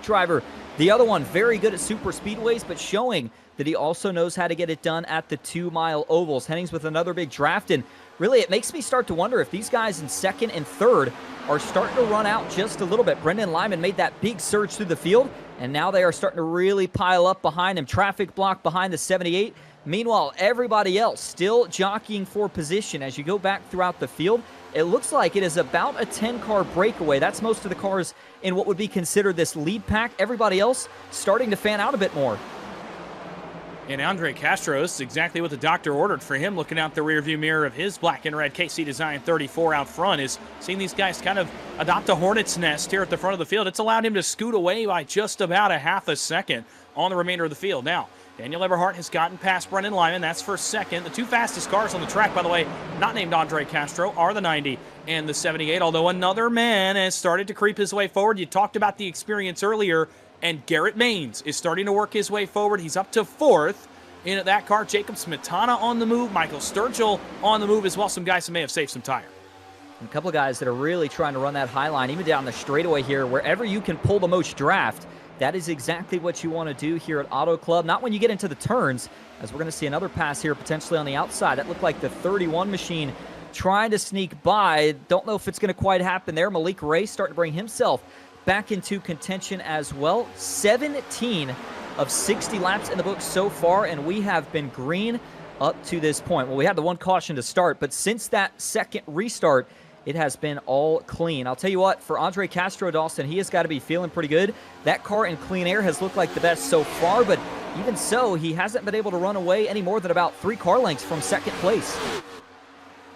truck driver. The other one, very good at super speedways, but showing that he also knows how to get it done at the 2-mile ovals. Hennings with another big draft, and really it makes me start to wonder if these guys in second and third are starting to run out just a little bit. Brendan Lyman made that big surge through the field, and now they are starting to really pile up behind him. Traffic block behind the 78. Meanwhile, everybody else still jockeying for position. As you go back throughout the field, it looks like it is about a 10-car breakaway. That's most of the cars in what would be considered this lead pack. Everybody else starting to fan out a bit more. And Andre Castow is exactly what the doctor ordered for him, looking out the rearview mirror of his black and red KC Design 34 out front, is seeing these guys kind of adopt a hornet's nest here at the front of the field. It's allowed him to scoot away by just about a half a second on the remainder of the field. Now, Daniel Everhart has gotten past Brendan Lyman. That's for second. The two fastest cars on the track, by the way, not named Andre Castow, are the 90 and the 78, although another man has started to creep his way forward. You talked about the experience earlier, and Garrett Maines is starting to work his way forward. He's up to fourth in that car. Jacob Smetana on the move. Michael Sturgill on the move as well. Some guys who may have saved some tire. And a couple of guys that are really trying to run that high line, even down the straightaway here, wherever you can pull the most draft. That is exactly what you want to do here at Auto Club. Not when you get into the turns, as we're going to see another pass here potentially on the outside. That looked like the 31 machine trying to sneak by. Don't know if it's going to quite happen there. Malik Ray starting to bring himself back into contention as well. 17 of 60 laps in the book so far, and we have been green up to this point. Well, we had the one caution to start, but since that second restart, it has been all clean. I'll tell you what, for Andre Castow, Dawson, he has got to be feeling pretty good. That car in clean air has looked like the best so far, but even so, he hasn't been able to run away any more than about 3 car lengths from second place.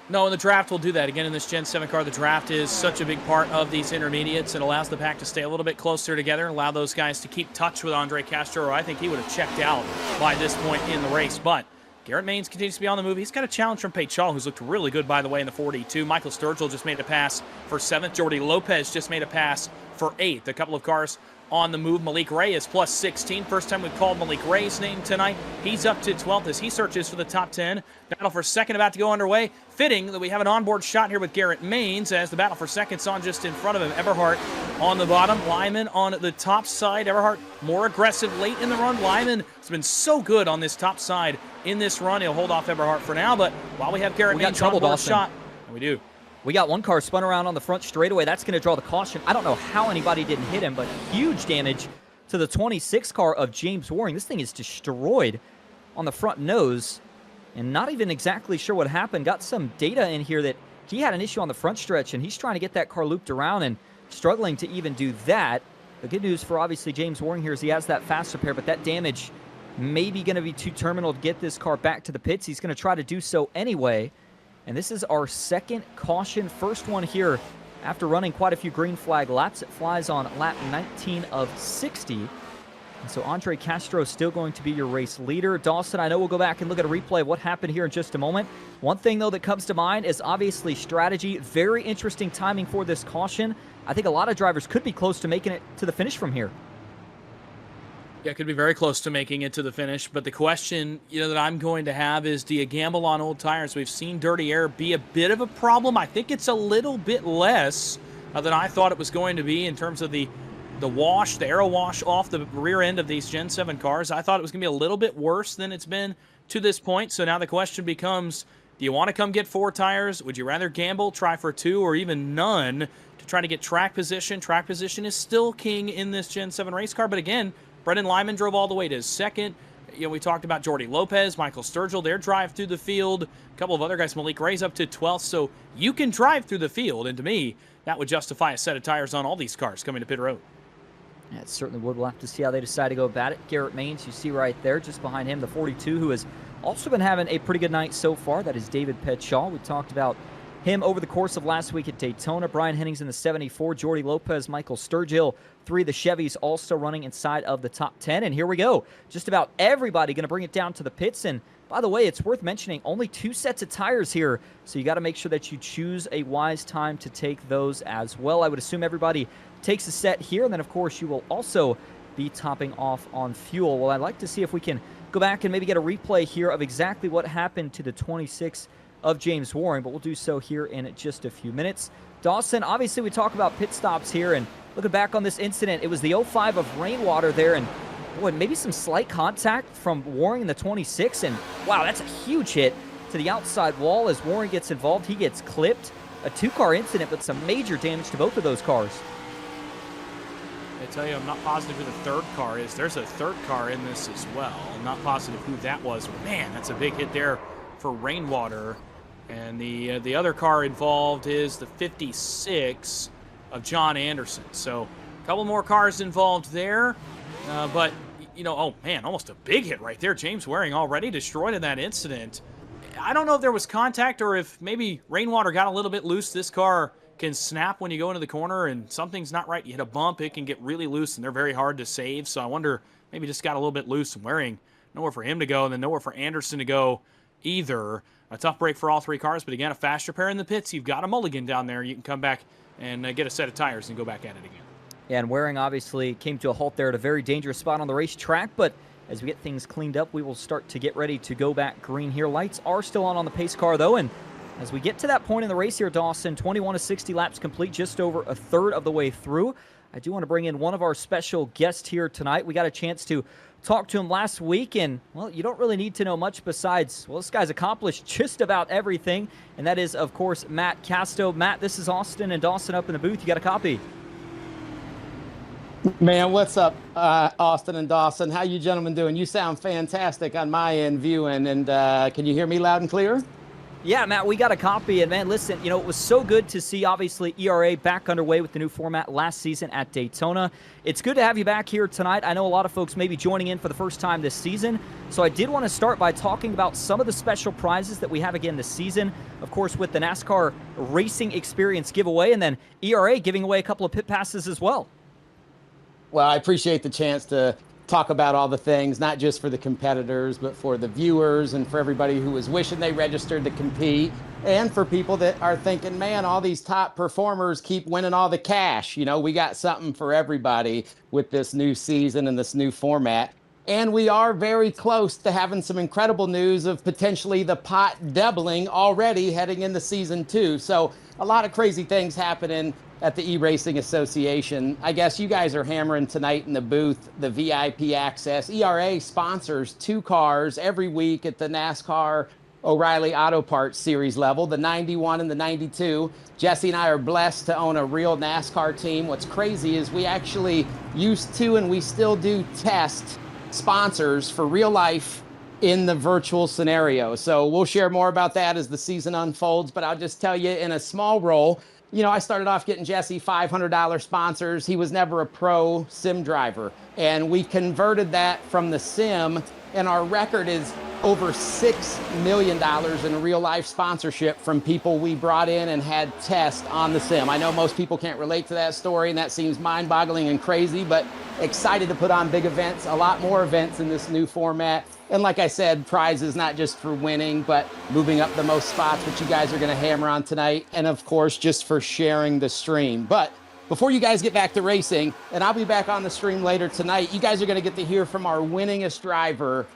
No, and the draft will do that. Again, in this Gen 7 car, the draft is such a big part of these intermediates. It allows the pack to stay a little bit closer together and allow those guys to keep touch with Andre Castow, or I think he would have checked out by this point in the race. But Garrett Maines continues to be on the move. He's got a challenge from Pate Shaw, who's looked really good, by the way, in the 42. Michael Sturgill just made a pass for 7th. Jordy Lopez just made a pass for 8th. A couple of cars on the move. Malik Ray is plus 16. First time we've called Malik Ray's name tonight. He's up to 12th as he searches for the top 10. Battle for second about to go underway. Fitting that we have an onboard shot here with Garrett Maines as the battle for second's on just in front of him. Everhart on the bottom. Lyman on the top side. Everhart more aggressive late in the run. Lyman has been so good on this top side in this run. He'll hold off Everhart for now, but while we have Garrett Maines on board shot, we do. We got one car spun around on the front straightaway. That's going to draw the caution. I don't know how anybody didn't hit him, but huge damage to the 26 car of James Waring. This thing is destroyed on the front nose, and not even exactly sure what happened. Got some data in here that he had an issue on the front stretch, and he's trying to get that car looped around and struggling to even do that. The good news for obviously James Waring here is he has that fast repair, but that damage may be going to be too terminal to get this car back to the pits. He's going to try to do so anyway. And this is our second caution, first one here after running quite a few green flag laps. It flies on lap 19 of 60. And so Andre Castow still going to be your race leader. Dawson, I know we'll go back and look at a replay of what happened here in just a moment. One thing, though, that comes to mind is obviously strategy. Very interesting timing for this caution. I think a lot of drivers could be close to making it to the finish from here. Yeah, it could be very close to making it to the finish, but the question, that I'm going to have is, do you gamble on old tires? We've seen dirty air be a bit of a problem. I think it's a little bit less than I thought it was going to be in terms of the wash, the aero wash off the rear end of these Gen 7 cars. I thought it was going to be a little bit worse than it's been to this point. So now the question becomes, do you want to come get 4 tires? Would you rather gamble, try for 2, or even none to try to get track position? Track position is still king in this Gen 7 race car, but again, Brendan Lyman drove all the way to second. We talked about Jordy Lopez, Michael Sturgill, their drive through the field. A couple of other guys, Malik Ray's up to 12th. So you can drive through the field, and to me, that would justify a set of tires on all these cars coming to pit road. Yeah, it certainly would. We'll have to see how they decide to go about it. Garrett Maines, you see right there, just behind him, the 42, who has also been having a pretty good night so far. That is David Petshaw. We talked about him over the course of last week at Daytona. Brian Hennings in the 74, Jordy Lopez, Michael Sturgill, 3 of the Chevys also running inside of the top 10. And here we go. Just about everybody going to bring it down to the pits. And by the way, it's worth mentioning, only 2 sets of tires here. So you got to make sure that you choose a wise time to take those as well. I would assume everybody takes a set here. And then, of course, you will also be topping off on fuel. Well, I'd like to see if we can go back and maybe get a replay here of exactly what happened to the 26 of James Waring, but we'll do so here in just a few minutes. Dawson, obviously we talk about pit stops here, and looking back on this incident, it was the 05 of Rainwater there, and boy, maybe some slight contact from Waring in the 26, and wow, that's a huge hit to the outside wall as Waring gets involved. He gets clipped. A 2-car incident, but some major damage to both of those cars. I tell you, I'm not positive who the third car is. There's a third car in this as well. I'm not positive who that was. But man, that's a big hit there for Rainwater. And the other car involved is the 56 of John Anderson. So a couple more cars involved there. But, you know, oh man, almost a big hit right there. James Waring already destroyed in that incident. I don't know if there was contact or if maybe Rainwater got a little bit loose. This car can snap when you go into the corner and something's not right. You hit a bump, it can get really loose, and they're very hard to save. So I wonder, maybe just got a little bit loose and Waring. Nowhere for him to go, and then nowhere for Anderson to go either. A tough break for all 3 cars, but again, a fast repair in the pits. You've got a mulligan down there. You can come back and get a set of tires and go back at it again. Yeah, and Waring obviously came to a halt there at a very dangerous spot on the racetrack, but as we get things cleaned up, we will start to get ready to go back green here. Lights are still on the pace car, though, and as we get to that point in the race here, Dawson, 21 to 60 laps complete, just over a third of the way through. I do want to bring in one of our special guests here tonight. We got a chance to talk to him last week, and, well, you don't really need to know much besides, well, this guy's accomplished just about everything, and that is, of course, Matt Castow. Matt, this is Austin and Dawson up in the booth. You got a copy? Man, what's up, Austin and Dawson? How you gentlemen doing? You sound fantastic on my end viewing, and can you hear me loud and clear? Yeah, Matt, we got a copy, and man, listen, you know, it was so good to see, obviously, ERA back underway with the new format last season at Daytona. It's good to have you back here tonight. I know a lot of folks may be joining in for the first time this season, so I did want to start by talking about some of the special prizes that we have again this season, of course, with the NASCAR Racing Experience giveaway, and then ERA giving away a couple of pit passes as well. Well, I appreciate the chance to talk about all the things, not just for the competitors, but for the viewers and for everybody who was wishing they registered to compete, and for people that are thinking, man, all these top performers keep winning all the cash. You know, we got something for everybody with this new season and this new format. And we are very close to having some incredible news of potentially the pot doubling already heading into season 2. So a lot of crazy things happening at the eRacing Association. I guess you guys are hammering tonight in the booth, the VIP access. ERA sponsors 2 cars every week at the NASCAR O'Reilly Auto Parts Series level, the 91 and the 92. Jesse and I are blessed to own a real NASCAR team. What's crazy is we actually used to, and we still do, test sponsors for real life in the virtual scenario. So we'll share more about that as the season unfolds, but I'll just tell you in a small role, you know, I started off getting Jesse $500 sponsors. He was never a pro sim driver, and we converted that from the sim, and our record is over $6 million in real life sponsorship from people we brought in and had test on the sim. I know most people can't relate to that story, and that seems mind-boggling and crazy, but excited to put on big events, a lot more events in this new format. And like I said, prizes not just for winning, but moving up the most spots, which you guys are going to hammer on tonight. And of course, just for sharing the stream. But before you guys get back to racing, and I'll be back on the stream later tonight, you guys are going to get to hear from our winningest driver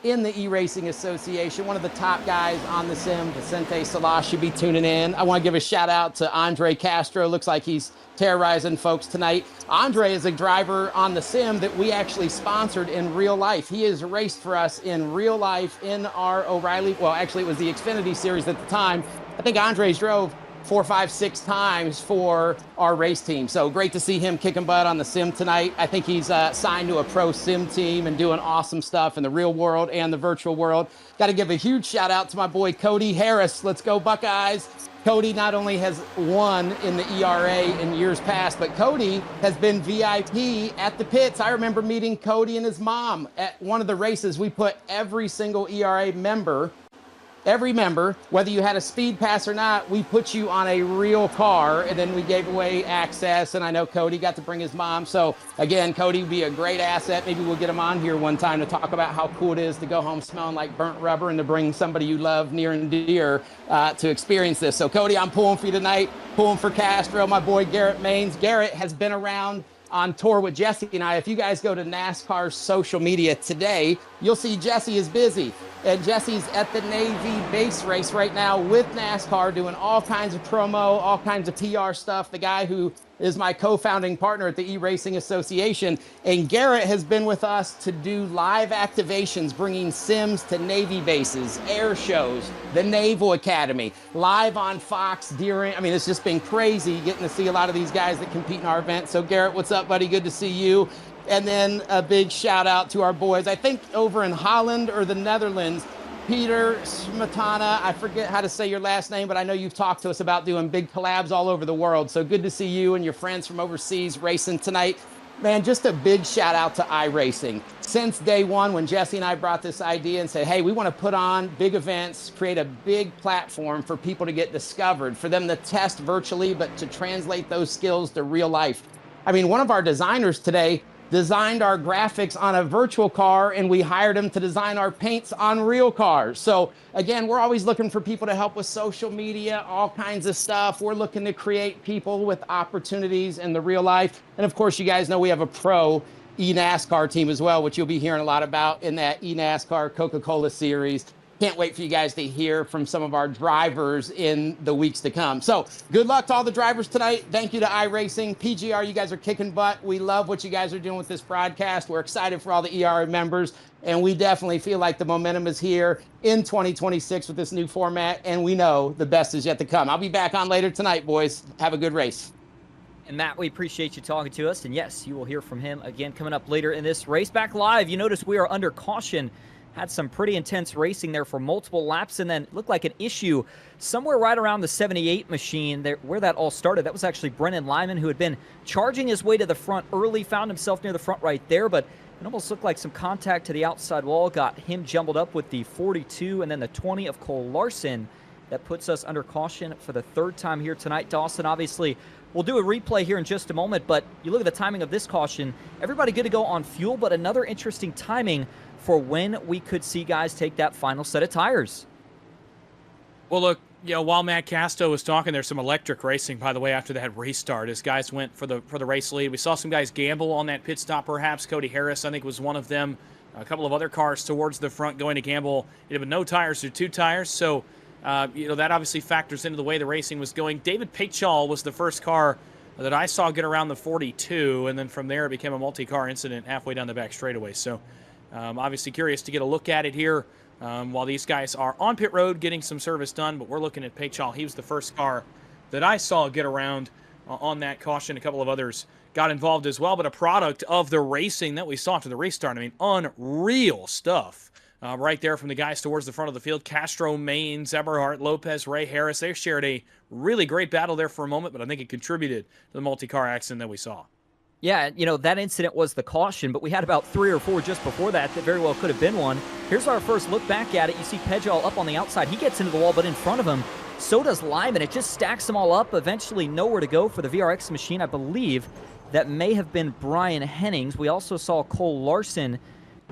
in the eRacing Association, one of the top guys on the sim. Vicente Salah should be tuning in. I want to give a shout out to Andre Castro. Looks like he's terrorizing folks tonight. Andre is a driver on the sim that we actually sponsored in real life. He has raced for us in real life in our O'Reilly, well, actually it was the Xfinity Series at the time. I think Andre's drove 4, 5, 6 times for our race team. So great to see him kicking butt on the sim tonight. I think he's signed to a pro sim team and doing awesome stuff in the real world and the virtual world. Got to give a huge shout out to my boy Cody Harris. Let's go Buckeyes. Cody not only has won in the ERA in years past, but Cody has been VIP at the pits. I remember meeting Cody and his mom at one of the races. We put every single ERA member, whether you had a speed pass or not, we put you on a real car, and then we gave away access. And I know Cody got to bring his mom. So again, Cody would be a great asset. Maybe we'll get him on here one time to talk about how cool it is to go home smelling like burnt rubber and to bring somebody you love near and dear to experience this. So Cody, I'm pulling for you tonight, pulling for Castro, my boy Garrett Maines. Garrett has been around on tour with Jesse and I. If you guys go to NASCAR's social media today, you'll see Jesse is busy. And Jesse's at the Navy base race right now with NASCAR, doing all kinds of promo, all kinds of PR stuff. The guy who is my co-founding partner at the eRacing Association. And Garrett has been with us to do live activations, bringing sims to Navy bases, air shows, the Naval Academy, live on Fox during, I mean, it's just been crazy getting to see a lot of these guys that compete in our event. So Garrett, what's up, buddy? Good to see you. And then a big shout out to our boys, I think over in Holland or the Netherlands, Peter Smetana, I forget how to say your last name, but I know you've talked to us about doing big collabs all over the world. So good to see you and your friends from overseas racing tonight. Man, just a big shout out to iRacing. Since day one, when Jesse and I brought this idea and said, hey, we want to put on big events, create a big platform for people to get discovered, for them to test virtually, but to translate those skills to real life. I mean, one of our designers today designed our graphics on a virtual car, and we hired him to design our paints on real cars. So again, we're always looking for people to help with social media, all kinds of stuff. We're looking to create people with opportunities in the real life. And of course, you guys know we have a pro eNASCAR team as well, which you'll be hearing a lot about in that eNASCAR Coca-Cola series. Can't wait for you guys to hear from some of our drivers in the weeks to come. So good luck to all the drivers tonight. Thank you to iRacing. PGR, you guys are kicking butt. We love what you guys are doing with this broadcast. We're excited for all the ERA members, and we definitely feel like the momentum is here in 2026 with this new format, and we know the best is yet to come. I'll be back on later tonight, boys. Have a good race. And Matt, we appreciate you talking to us. And yes, you will hear from him again coming up later in this race. Back live, you notice we are under caution. Had some pretty intense racing there for multiple laps, and then looked like an issue somewhere right around the 78 machine there, where that all started. That was actually Brennan Lyman, who had been charging his way to the front early, found himself near the front right there, but it almost looked like some contact to the outside wall got him jumbled up with the 42 and then the 20 of Cole Larson. That puts us under caution for the third time here tonight. Dawson, obviously, we'll do a replay here in just a moment, but you look at the timing of this caution. Everybody good to go on fuel, but another interesting timing for when we could see guys take that final set of tires. Well, look, you know, while Matt Castow was talking, there's some electric racing, by the way, after that restart, as guys went for the race lead. We saw some guys gamble on that pit stop, perhaps. Cody Harris, I think, was one of them. A couple of other cars towards the front going to gamble. It had been no tires or 2 tires, so you know, that obviously factors into the way the racing was going. David Pachal was the first car that I saw get around the 42, and then from there it became a multi-car incident halfway down the back straightaway. So obviously curious to get a look at it here while these guys are on pit road getting some service done, but we're looking at Pachal. He was the first car that I saw get around on that caution. A couple of others got involved as well, but a product of the racing that we saw after the restart. I mean, unreal stuff. Right there from the guys towards the front of the field. Castro, Maines, Eberhardt, Lopez, Ray Harris. They shared a really great battle there for a moment, but I think it contributed to the multi-car accident that we saw. Yeah, you know, that incident was the caution, but we had about 3 or 4 just before that very well could have been one. Here's our first look back at it. You see Pejal up on the outside. He gets into the wall, but in front of him, so does Lyman. It just stacks them all up. Eventually nowhere to go for the VRX machine. I believe that may have been Brian Hennings. We also saw Cole Larson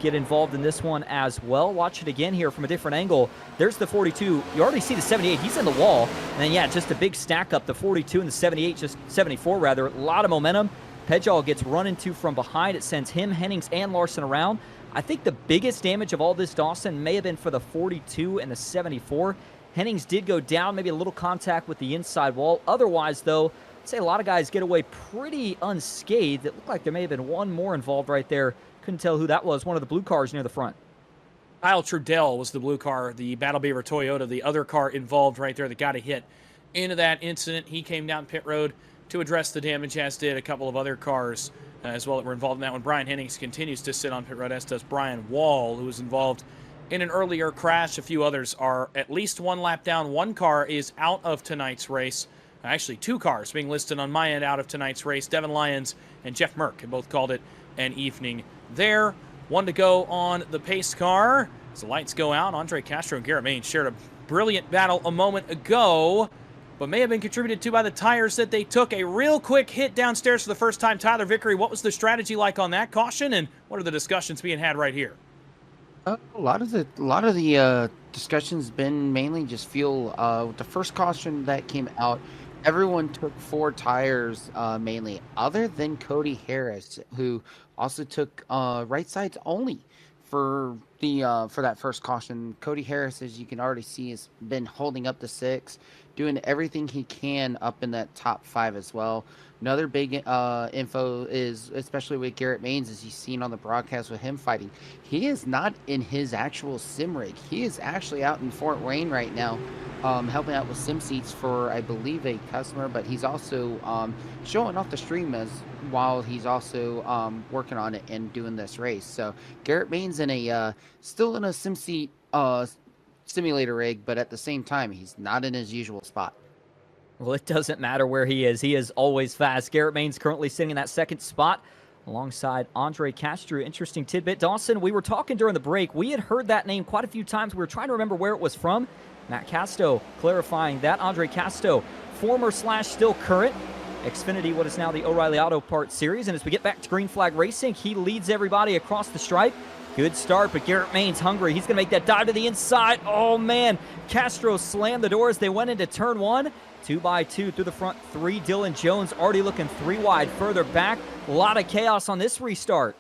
get involved in this one as well. Watch it again here from a different angle. There's the 42. You already see the 78. He's in the wall. And then, yeah, just a big stack up. The 42 and the 78, just 74 rather. A lot of momentum. Pejal gets run into from behind. It sends him, Hennings, and Larson around. I think the biggest damage of all this, Dawson, may have been for the 42 and the 74. Hennings did go down, maybe a little contact with the inside wall. Otherwise, though, I'd say a lot of guys get away pretty unscathed. It looked like there may have been one more involved right there. Couldn't tell who that was, one of the blue cars near the front. Kyle Trudell was the blue car, the Battle Beaver Toyota, the other car involved right there that got a hit into that incident. He came down pit road to address the damage, as did a couple of other cars as well that were involved in that one. Brian Hennings continues to sit on pit road, as does Brian Wall, who was involved in an earlier crash. A few others are at least one lap down. One car is out of tonight's race. Actually, 2 cars being listed on my end out of tonight's race. Devin Lyons and Jeff Merck have both called it an evening there. 1 to go on the pace car. As the lights go out, Andre Castro and Garrett Maines shared a brilliant battle a moment ago, but may have been contributed to by the tires that they took. A real quick hit downstairs for the first time. Tyler Vickery, what was the strategy like on that caution, and what are the discussions being had right here? A lot of the discussions been mainly just fuel. With the first caution that came out, everyone took 4 tires mainly, other than Cody Harris, who also took right sides only for for that first caution. Cody Harris, as you can already see, has been holding up the 6, doing everything he can up in that top 5 as well. Another big info is, especially with Garrett Maines, as you've seen on the broadcast with him fighting, he is not in his actual sim rig. He is actually out in Fort Wayne right now, helping out with sim seats for, I believe, a customer, but he's also showing off the stream as while he's also working on it and doing this race. So Garrett Maines in a still in a sim seat simulator rig, but at the same time, he's not in his usual spot. Well, it doesn't matter where he is always fast. Garrett Maines currently sitting in that second spot alongside Andre Castow. Interesting tidbit. Dawson, we were talking during the break. We had heard that name quite a few times. We were trying to remember where it was from. Matt Castow clarifying that. Andre Castow, former / still current Xfinity, what is now the O'Reilly Auto Parts Series. And as we get back to green flag racing, he leads everybody across the stripe. Good start, but Garrett Maines hungry. He's going to make that dive to the inside. Oh, man. Castow slammed the door as they went into turn 1. 2x2 through the front 3. Dylan Jones already looking 3 wide further back. A lot of chaos on this restart.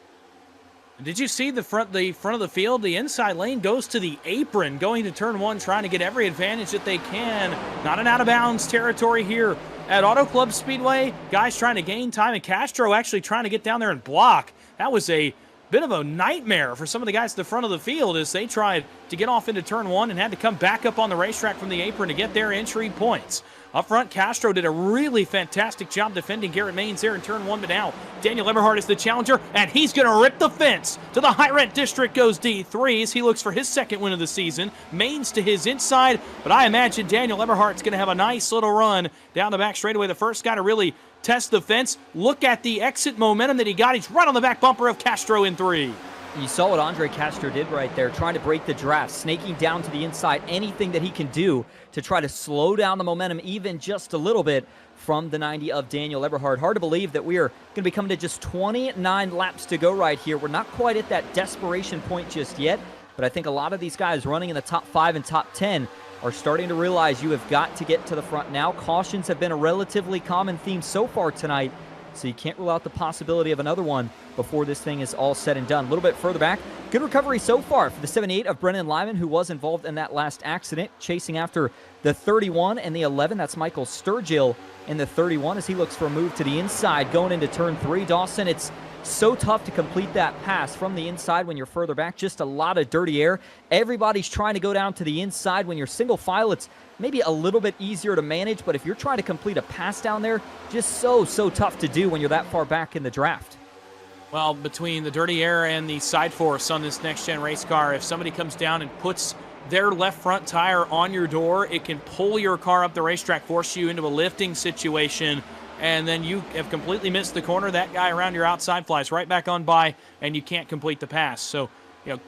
Did you see the front of the field? The inside lane goes to the apron, going to turn 1, trying to get every advantage that they can. Not an out-of-bounds territory here at Auto Club Speedway. Guys trying to gain time, and Castow actually trying to get down there and block. That was a bit of a nightmare for some of the guys at the front of the field as they tried to get off into turn 1 and had to come back up on the racetrack from the apron to get their entry points. Up front, Castow did a really fantastic job defending Garrett Maines there in turn 1, but now Daniel Eberhardt is the challenger, and he's going to rip the fence. To the high-rent district goes D3 as he looks for his second win of the season. Maines to his inside, but I imagine Daniel Eberhardt's going to have a nice little run down the back straightaway. The first guy to really test the fence. Look at the exit momentum that he got. He's right on the back bumper of Castow in 3. You saw what Andre Castow did right there, trying to break the draft, snaking down to the inside, anything that he can do to try to slow down the momentum even just a little bit from the 90 of Daniel Eberhardt. Hard to believe that we are going to be coming to just 29 laps to go right here. We're not quite at that desperation point just yet, but I think a lot of these guys running in the top 5 and top 10 are starting to realize you have got to get to the front now. Cautions have been a relatively common theme so far tonight, so you can't rule out the possibility of another one before this thing is all said and done. A little bit further back, good recovery so far for the 78 of Brennan Lyman, who was involved in that last accident, chasing after the 31 and the 11. That's Michael Sturgill in the 31 as he looks for a move to the inside going into turn 3. Dawson, it's so tough to complete that pass from the inside when you're further back. Just a lot of dirty air. Everybody's trying to go down to the inside. When you're single file, it's maybe a little bit easier to manage, but if you're trying to complete a pass down there, just so tough to do when you're that far back in the draft. Well, between the dirty air and the side force on this next-gen race car, if somebody comes down and puts their left front tire on your door, it can pull your car up the racetrack, force you into a lifting situation, and then you have completely missed the corner. That guy around your outside flies right back on by, and you can't complete the pass. So,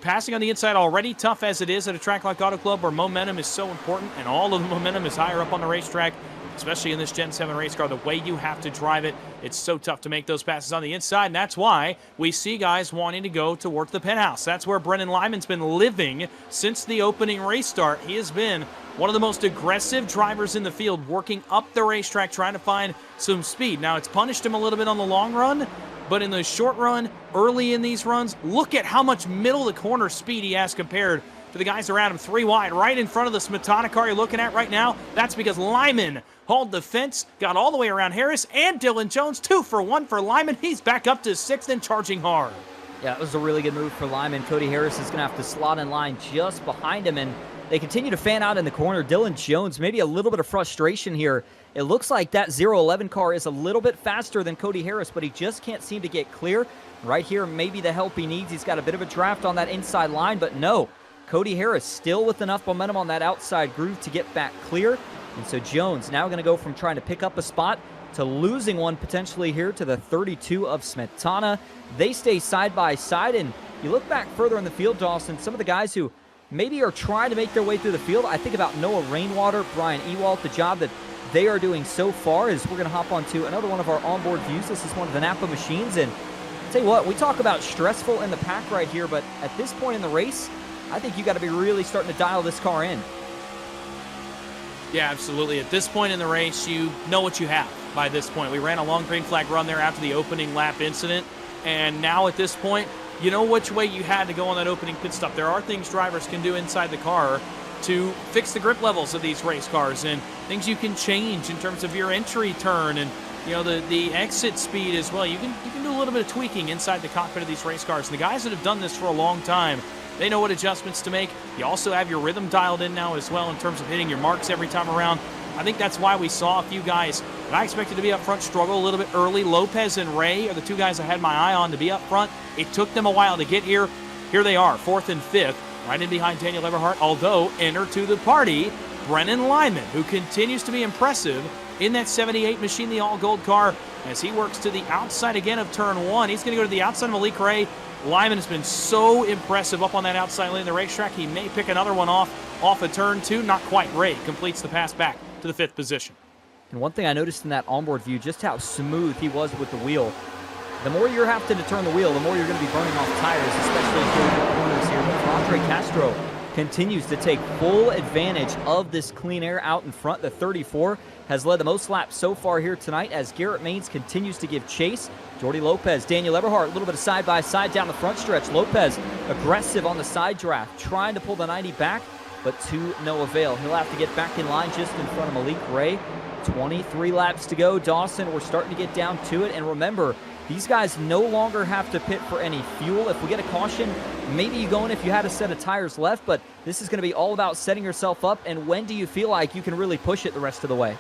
passing on the inside already tough as it is at a track like Auto Club where momentum is so important, and all of the momentum is higher up on the racetrack, especially in this Gen 7 race car, the way you have to drive it, it's so tough to make those passes on the inside, and that's why we see guys wanting to go towards the penthouse. That's where Brennan Lyman's been living since the opening race start. He has been one of the most aggressive drivers in the field, working up the racetrack, trying to find some speed. Now, it's punished him a little bit on the long run, but in the short run, early in these runs, look at how much middle of the corner speed he has compared to the guys around him. 3 wide, right in front of the Smetana car you're looking at right now. That's because Lyman hauled the fence, got all the way around Harris and Dylan Jones. 2 for 1 for Lyman. He's back up to 6th and charging hard. Yeah, it was a really good move for Lyman. Cody Harris is going to have to slot in line just behind him, and they continue to fan out in the corner. Dylan Jones, maybe a little bit of frustration here. It looks like that 011 car is a little bit faster than Cody Harris, but he just can't seem to get clear. Right here, maybe the help he needs. He's got a bit of a draft on that inside line, but no. Cody Harris still with enough momentum on that outside groove to get back clear. And so Jones now going to go from trying to pick up a spot to losing one potentially here to the 32 of Smetana. They stay side by side, and you look back further in the field, Dawson, some of the guys who maybe are trying to make their way through the field. I think about Noah Rainwater, Brian Ewalt. The job that they are doing so far is we're going to hop onto another one of our onboard views. This is one of the Napa machines, and I'll tell you what, we talk about stressful in the pack right here, but at this point in the race, I think you got to be really starting to dial this car in. Yeah, absolutely. At this point in the race, you know what you have by this point. We ran a long green flag run there after the opening lap incident, and now at this point, you know which way you had to go on that opening pit stop. There are things drivers can do inside the car to fix the grip levels of these race cars, and things you can change in terms of your entry turn and the exit speed as well. You can do a little bit of tweaking inside the cockpit of these race cars. And the guys that have done this for a long time, they know what adjustments to make. You also have your rhythm dialed in now as well in terms of hitting your marks every time around. I think that's why we saw a few guys that I expected to be up front struggle a little bit early. Lopez and Ray are the two guys I had my eye on to be up front. It took them a while to get here. Here they are, 4th and 5th, right in behind Daniel Eberhardt. Although, enter to the party, Brennan Lyman, who continues to be impressive in that 78 machine, the all-gold car, as he works to the outside again of turn 1. He's going to go to the outside of Malik Ray. Lyman has been so impressive up on that outside lane of the racetrack. He may pick another one off of turn 2. Not quite. Ray completes the pass back to the 5th position. And one thing I noticed in that onboard view, just how smooth he was with the wheel. The more you're having to turn the wheel, the more you're going to be burning off tires, especially if you're in the corners here. But Andre Castro continues to take full advantage of this clean air out in front. The 34 has led the most laps so far here tonight as Garrett Maines continues to give chase. Jordy Lopez, Daniel Eberhardt, a little bit of side-by-side down the front stretch. Lopez aggressive on the side draft, trying to pull the 90 back, but to no avail. He'll have to get back in line just in front of Malik Ray. 23 laps to go. Dawson, we're starting to get down to it. And remember, these guys no longer have to pit for any fuel. If we get a caution, maybe you go in if you had a set of tires left, but this is going to be all about setting yourself up. And when do you feel like you can really push it the rest of the way?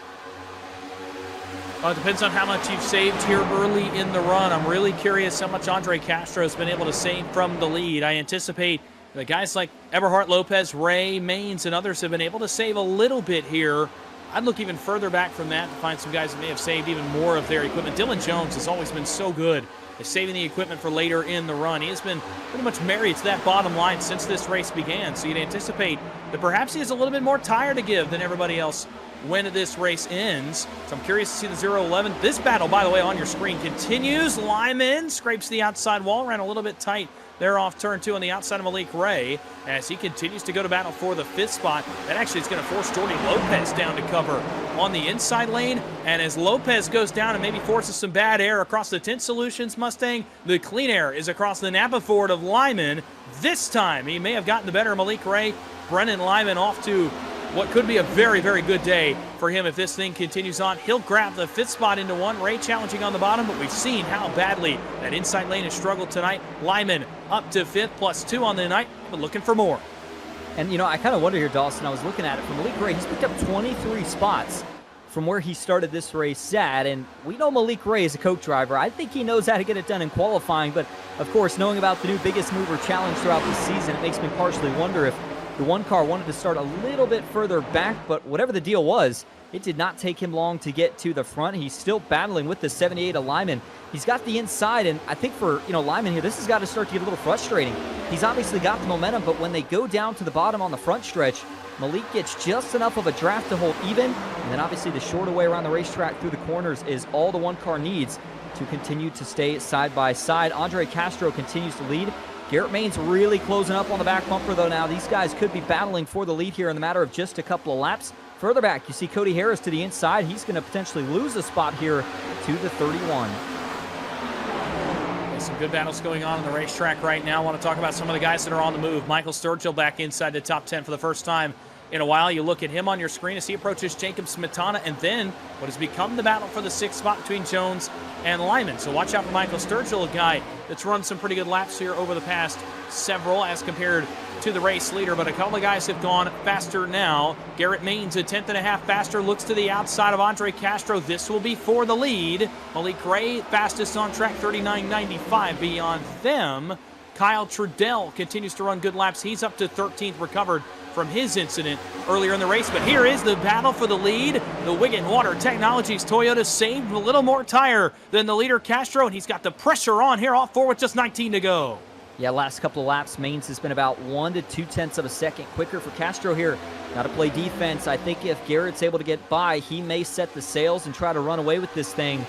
It depends on how much you've saved here early in the run. I'm really curious how much Andre Castro has been able to save from the lead. I anticipate the guys like Eberhardt, Lopez, Ray, Maines, and others have been able to save a little bit here. I'd look even further back from that to find some guys that may have saved even more of their equipment. Dylan Jones has always been so good at saving the equipment for later in the run. He has been pretty much married to that bottom line since this race began. So you'd anticipate that perhaps he has a little bit more tire to give than everybody else when this race ends. So I'm curious to see the 0-11. This battle, by the way, on your screen continues. Lyman scrapes the outside wall, ran a little bit tight there off turn 2 on the outside of Malik Ray as he continues to go to battle for the 5th spot. That actually is going to force Jordy Lopez down to cover on the inside lane. And as Lopez goes down and maybe forces some bad air across the Tint Solutions Mustang, the clean air is across the Napa Ford of Lyman. This time he may have gotten the better of Malik Ray. Brennan Lyman off to what could be a very, very good day for him if this thing continues on. He'll grab the 5th spot into 1. Ray challenging on the bottom, but we've seen how badly that inside lane has struggled tonight. Lyman up to 5th, +2 on the night, but looking for more. And, I kind of wonder here, Dawson, I was looking at it from Malik Ray. He's picked up 23 spots from where he started this race at, and we know Malik Ray is a coke driver. I think he knows how to get it done in qualifying, but, of course, knowing about the new Biggest Mover Challenge throughout the season, it makes me partially wonder if the one car wanted to start a little bit further back, but whatever the deal was, it did not take him long to get to the front. He's still battling with the 78 of Lyman. He's got the inside, and I think for Lyman here, this has got to start to get a little frustrating. He's obviously got the momentum, but when they go down to the bottom on the front stretch, Malik gets just enough of a draft to hold even, and then obviously the shorter way around the racetrack through the corners is all the one car needs to continue to stay side by side. Andre Castro continues to lead. Garrett Maines really closing up on the back bumper, though, now. These guys could be battling for the lead here in the matter of just a couple of laps. Further back, you see Cody Harris to the inside. He's going to potentially lose a spot here to the 31. There's some good battles going on the racetrack right now. I want to talk about some of the guys that are on the move. Michael Sturgill back inside the top 10 for the first time in a while. You look at him on your screen as he approaches Jacob Smetana, and then what has become the battle for the 6th spot between Jones and Lyman. So watch out for Michael Sturgill, a guy that's run some pretty good laps here over the past several as compared to the race leader, but a couple of guys have gone faster now. Garrett Maines, a 10th.5 faster, looks to the outside of Andre Castro. This will be for the lead. Malik Ray, fastest on track, 39.95. Beyond them, Kyle Trudell continues to run good laps. He's up to 13th, recovered from his incident earlier in the race. But here is the battle for the lead. The Wiggett Water Technologies Toyota saved a little more tire than the leader Castro, and he's got the pressure on here, off 4 with just 19 to go. Yeah, last couple of laps, Maines has been about 1 to 2/10 of a second quicker for Castro here. Got to play defense. I think if Garrett's able to get by, he may set the sails and try to run away with this thing.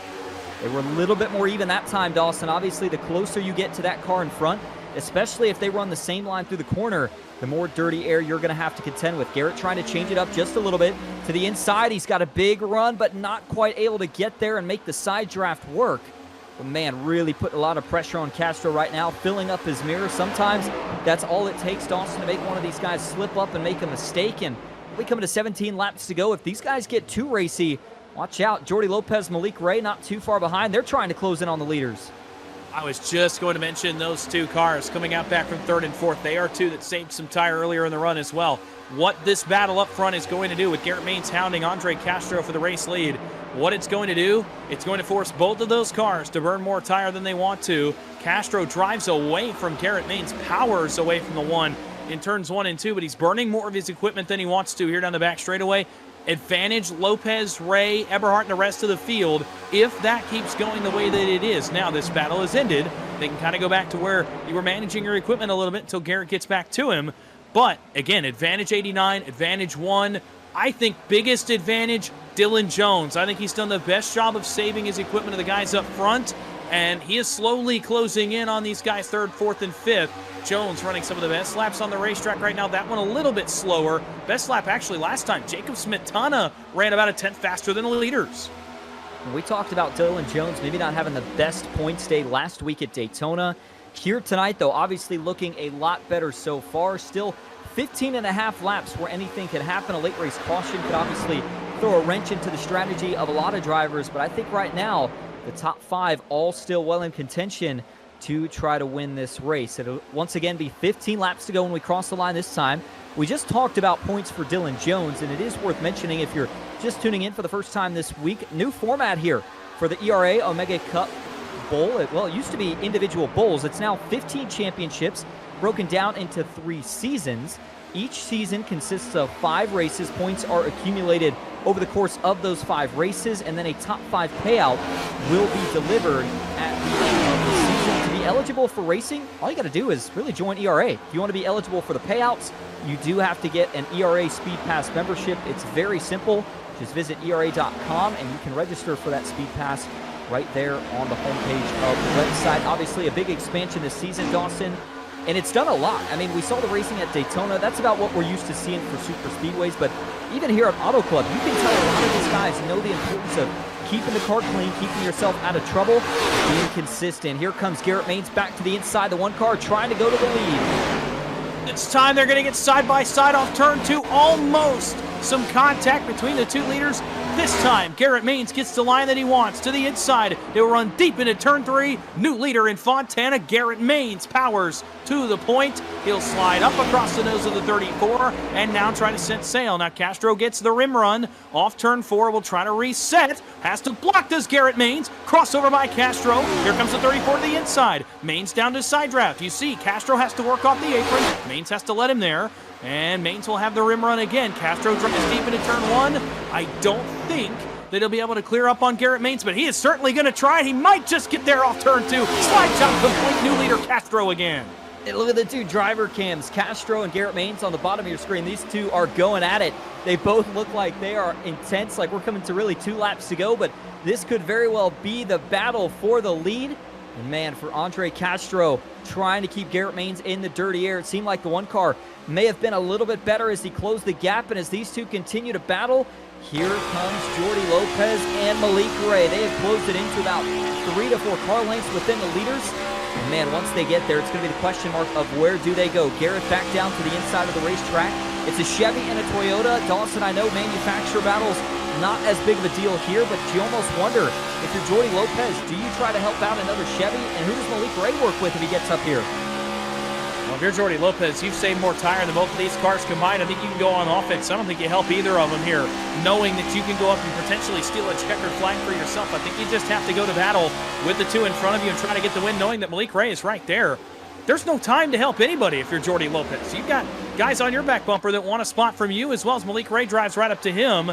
They were a little bit more even that time, Dawson. Obviously, the closer you get to that car in front, especially if they run the same line through the corner, the more dirty air you're going to have to contend with. Garrett trying to change it up just a little bit. To the inside, he's got a big run, but not quite able to get there and make the side draft work. But man, really putting a lot of pressure on Castow right now, filling up his mirror. Sometimes that's all it takes, Dawson, to make one of these guys slip up and make a mistake. And we come to 17 laps to go. If these guys get too racy, watch out. Jordy Lopez, Malik Ray not too far behind. They're trying to close in on the leaders. I was just going to mention those two cars coming out back from third and fourth. They are two that saved some tire earlier in the run as well. What this battle up front is going to do with Garrett Maines hounding Andre Castow for the race lead, what it's going to do, it's going to force both of those cars to burn more tire than they want to. Castow drives away from Garrett Maines, powers away from the one in turns 1 and 2, but he's burning more of his equipment than he wants to here down the back straightaway. Advantage Lopez, Ray, Eberhardt, and the rest of the field if that keeps going the way that it is. Now this battle is ended. They can kind of go back to where you were managing your equipment a little bit until Garrett gets back to him. But again, advantage 89, advantage 1. I think biggest advantage, Dylan Jones. I think he's done the best job of saving his equipment of the guys up front, and he is slowly closing in on these guys third, fourth, and fifth. Jones running some of the best laps on the racetrack right now. That one a little bit slower. Best lap actually last time, Jacob Smetana ran about a tenth faster than the leaders. We talked about Dylan Jones maybe not having the best points day last week at Daytona. Here tonight, though, obviously looking a lot better so far. Still 15 and a half laps where anything could happen. A late race caution could obviously throw a wrench into the strategy of a lot of drivers, but I think right now the top 5 all still well in contention to try to win this race. It'll once again be 15 laps to go when we cross the line this time. We just talked about points for Dylan Jones, and it is worth mentioning if you're just tuning in for the first time this week, new format here for the ERA Omega Cup Bowl. Well, it used to be individual bowls. It's now 15 championships broken down into 3 seasons. Each season consists of 5 races. Points are accumulated over the course of those 5 races, and then a top 5 payout will be delivered at the end of the season. To be eligible for racing, all you got to do is really join ERA. If you want to be eligible for the payouts, you do have to get an ERA Speed Pass membership. It's very simple. Just visit ERA.com, and you can register for that Speed Pass right there on the homepage of the website. Obviously, a big expansion this season, Dawson. And it's done a lot. I mean, we saw the racing at Daytona. That's about what we're used to seeing for super speedways. But even here at Auto Club, you can tell a lot of these guys know the importance of keeping the car clean, keeping yourself out of trouble, being consistent. Here comes Garrett Maines back to the inside. The one car trying to go to the lead. It's time they're going to get side by side off turn 2. Almost some contact between the 2 leaders. This time, Garrett Maines gets the line that he wants to the inside. He'll run deep into turn 3. New leader in Fontana, Garrett Maines powers to the point. He'll slide up across the nose of the 34 and now try to set sail. Now Castow gets the rim run off turn 4. Will try to reset. Has to block this Garrett Maines. Crossover by Castow. Here comes the 34 to the inside. Maines down to side draft. You see, Castow has to work off the apron. Maines has to let him there. And Maines will have the rim run again. Castow drives deep into turn 1. I don't think that he'll be able to clear up on Garrett Maines, but he is certainly going to try. He might just get there off turn 2. Slide shot complete. New leader Castow again. And look at the 2 driver cams, Castow and Garrett Maines on the bottom of your screen. These 2 are going at it. They both look like they are intense, like we're coming to really 2 laps to go, but this could very well be the battle for the lead. And man, for Andre Castow, trying to keep Garrett Maines in the dirty air. It seemed like the one car may have been a little bit better as he closed the gap, and as these 2 continue to battle, here comes Jordy Lopez and Malik Ray. They have closed it into about 3 to 4 car lengths within the leaders. And man, once they get there, it's going to be the question mark of where do they go. Garrett back down to the inside of the racetrack. It's a Chevy and a Toyota. Dawson, I know manufacturer battles not as big of a deal here, but you almost wonder if you're Jordy Lopez, do you try to help out another Chevy? And who does Malik Ray work with if he gets up here? Well, if you're Jordy Lopez, you've saved more tire than both of these cars combined. I think you can go on offense. I don't think you help either of them here, knowing that you can go up and potentially steal a checkered flag for yourself. I think you just have to go to battle with the 2 in front of you and try to get the win, knowing that Malik Ray is right there. There's no time to help anybody if you're Jordy Lopez. You've got guys on your back bumper that want a spot from you, as well as Malik Ray drives right up to him.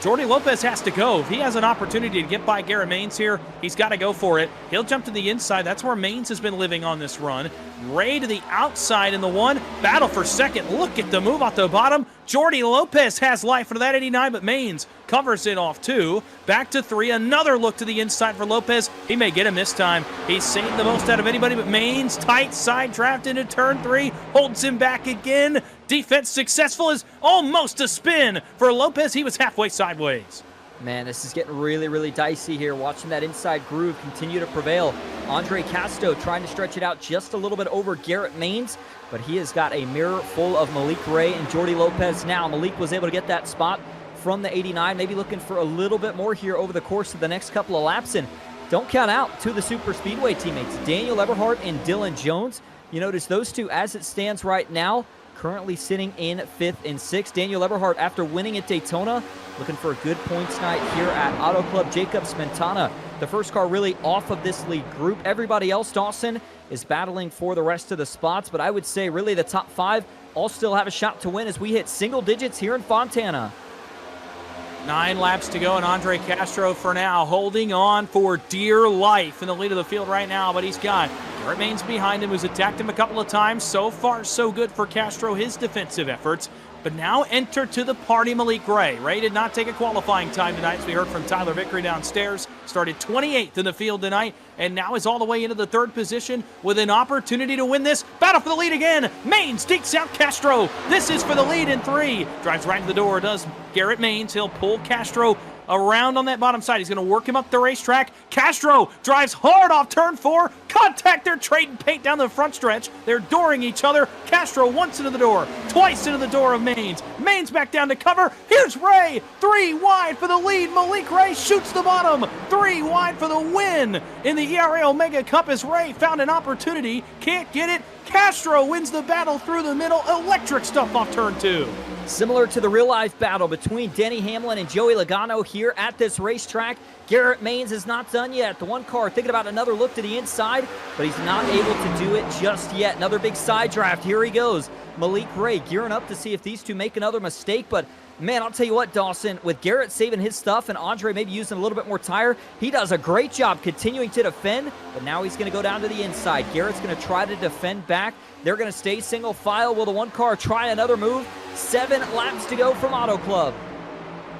Jordy Lopez has to go. If he has an opportunity to get by Garrett Maines here, he's got to go for it. He'll jump to the inside. That's where Maines has been living on this run. Ray to the outside in the 1. Battle for second. Look at the move off the bottom. Jordy Lopez has life for that 89, but Maines covers it off 2. Back to 3. Another look to the inside for Lopez. He may get him this time. He's saved the most out of anybody, but Maines tight side draft into turn 3. Holds him back again. Defense successful is almost a spin for Lopez. He was halfway sideways. Man, this is getting really, really dicey here. Watching that inside groove continue to prevail. Andre Castow trying to stretch it out just a little bit over Garrett Maines, but he has got a mirror full of Malik Ray and Jordy Lopez now. Malik was able to get that spot from the 89, maybe looking for a little bit more here over the course of the next couple of laps. And don't count out two of the Super Speedway teammates, Daniel Eberhardt and Dylan Jones. You notice those two, as it stands right now, currently sitting in 5th and 6th. Daniel Eberhardt, after winning at Daytona, looking for a good points night here at Auto Club. Jacob Spentana, the first car really off of this lead group. Everybody else, Dawson, is battling for the rest of the spots, but I would say really the top 5 all still have a shot to win as we hit single digits here in Fontana. 9 laps to go, and Andre Castow for now holding on for dear life in the lead of the field right now, but he's got Garrett Maines behind him, who's attacked him a couple of times. So far, so good for Castow, his defensive efforts. But now enter to the party Malik Ray. Ray did not take a qualifying time tonight, as we heard from Tyler Vickery downstairs. Started 28th in the field tonight, and now is all the way into the 3rd position with an opportunity to win this. Battle for the lead again. Maines dekes out Castow. This is for the lead in 3. Drives right to the door, does Garrett Maines. He'll pull Castow around on that bottom side. He's going to work him up the racetrack. Castow drives hard off turn 4. Contact. They're trading paint down the front stretch. They're dooring each other. Castow once into the door, twice into the door of Maines. Maines back down to cover. Here's Ray. 3 wide for the lead. Malik Ray shoots the bottom. 3 wide for the win in the ERA Omega Cup as Ray found an opportunity. Can't get it. Castow wins the battle through the middle. Electric stuff off turn 2. Similar to the real-life battle between Denny Hamlin and Joey Logano here at this racetrack, Garrett Maines is not done yet. The one car thinking about another look to the inside, but he's not able to do it just yet. Another big side draft. Here he goes. Malik Ray gearing up to see if these two make another mistake, but man, I'll tell you what, Dawson, with Garrett saving his stuff and Andre maybe using a little bit more tire, he does a great job continuing to defend, but now he's going to go down to the inside. Garrett's going to try to defend back. They're going to stay single file. Will the one car try another move? 7 laps to go from Auto Club.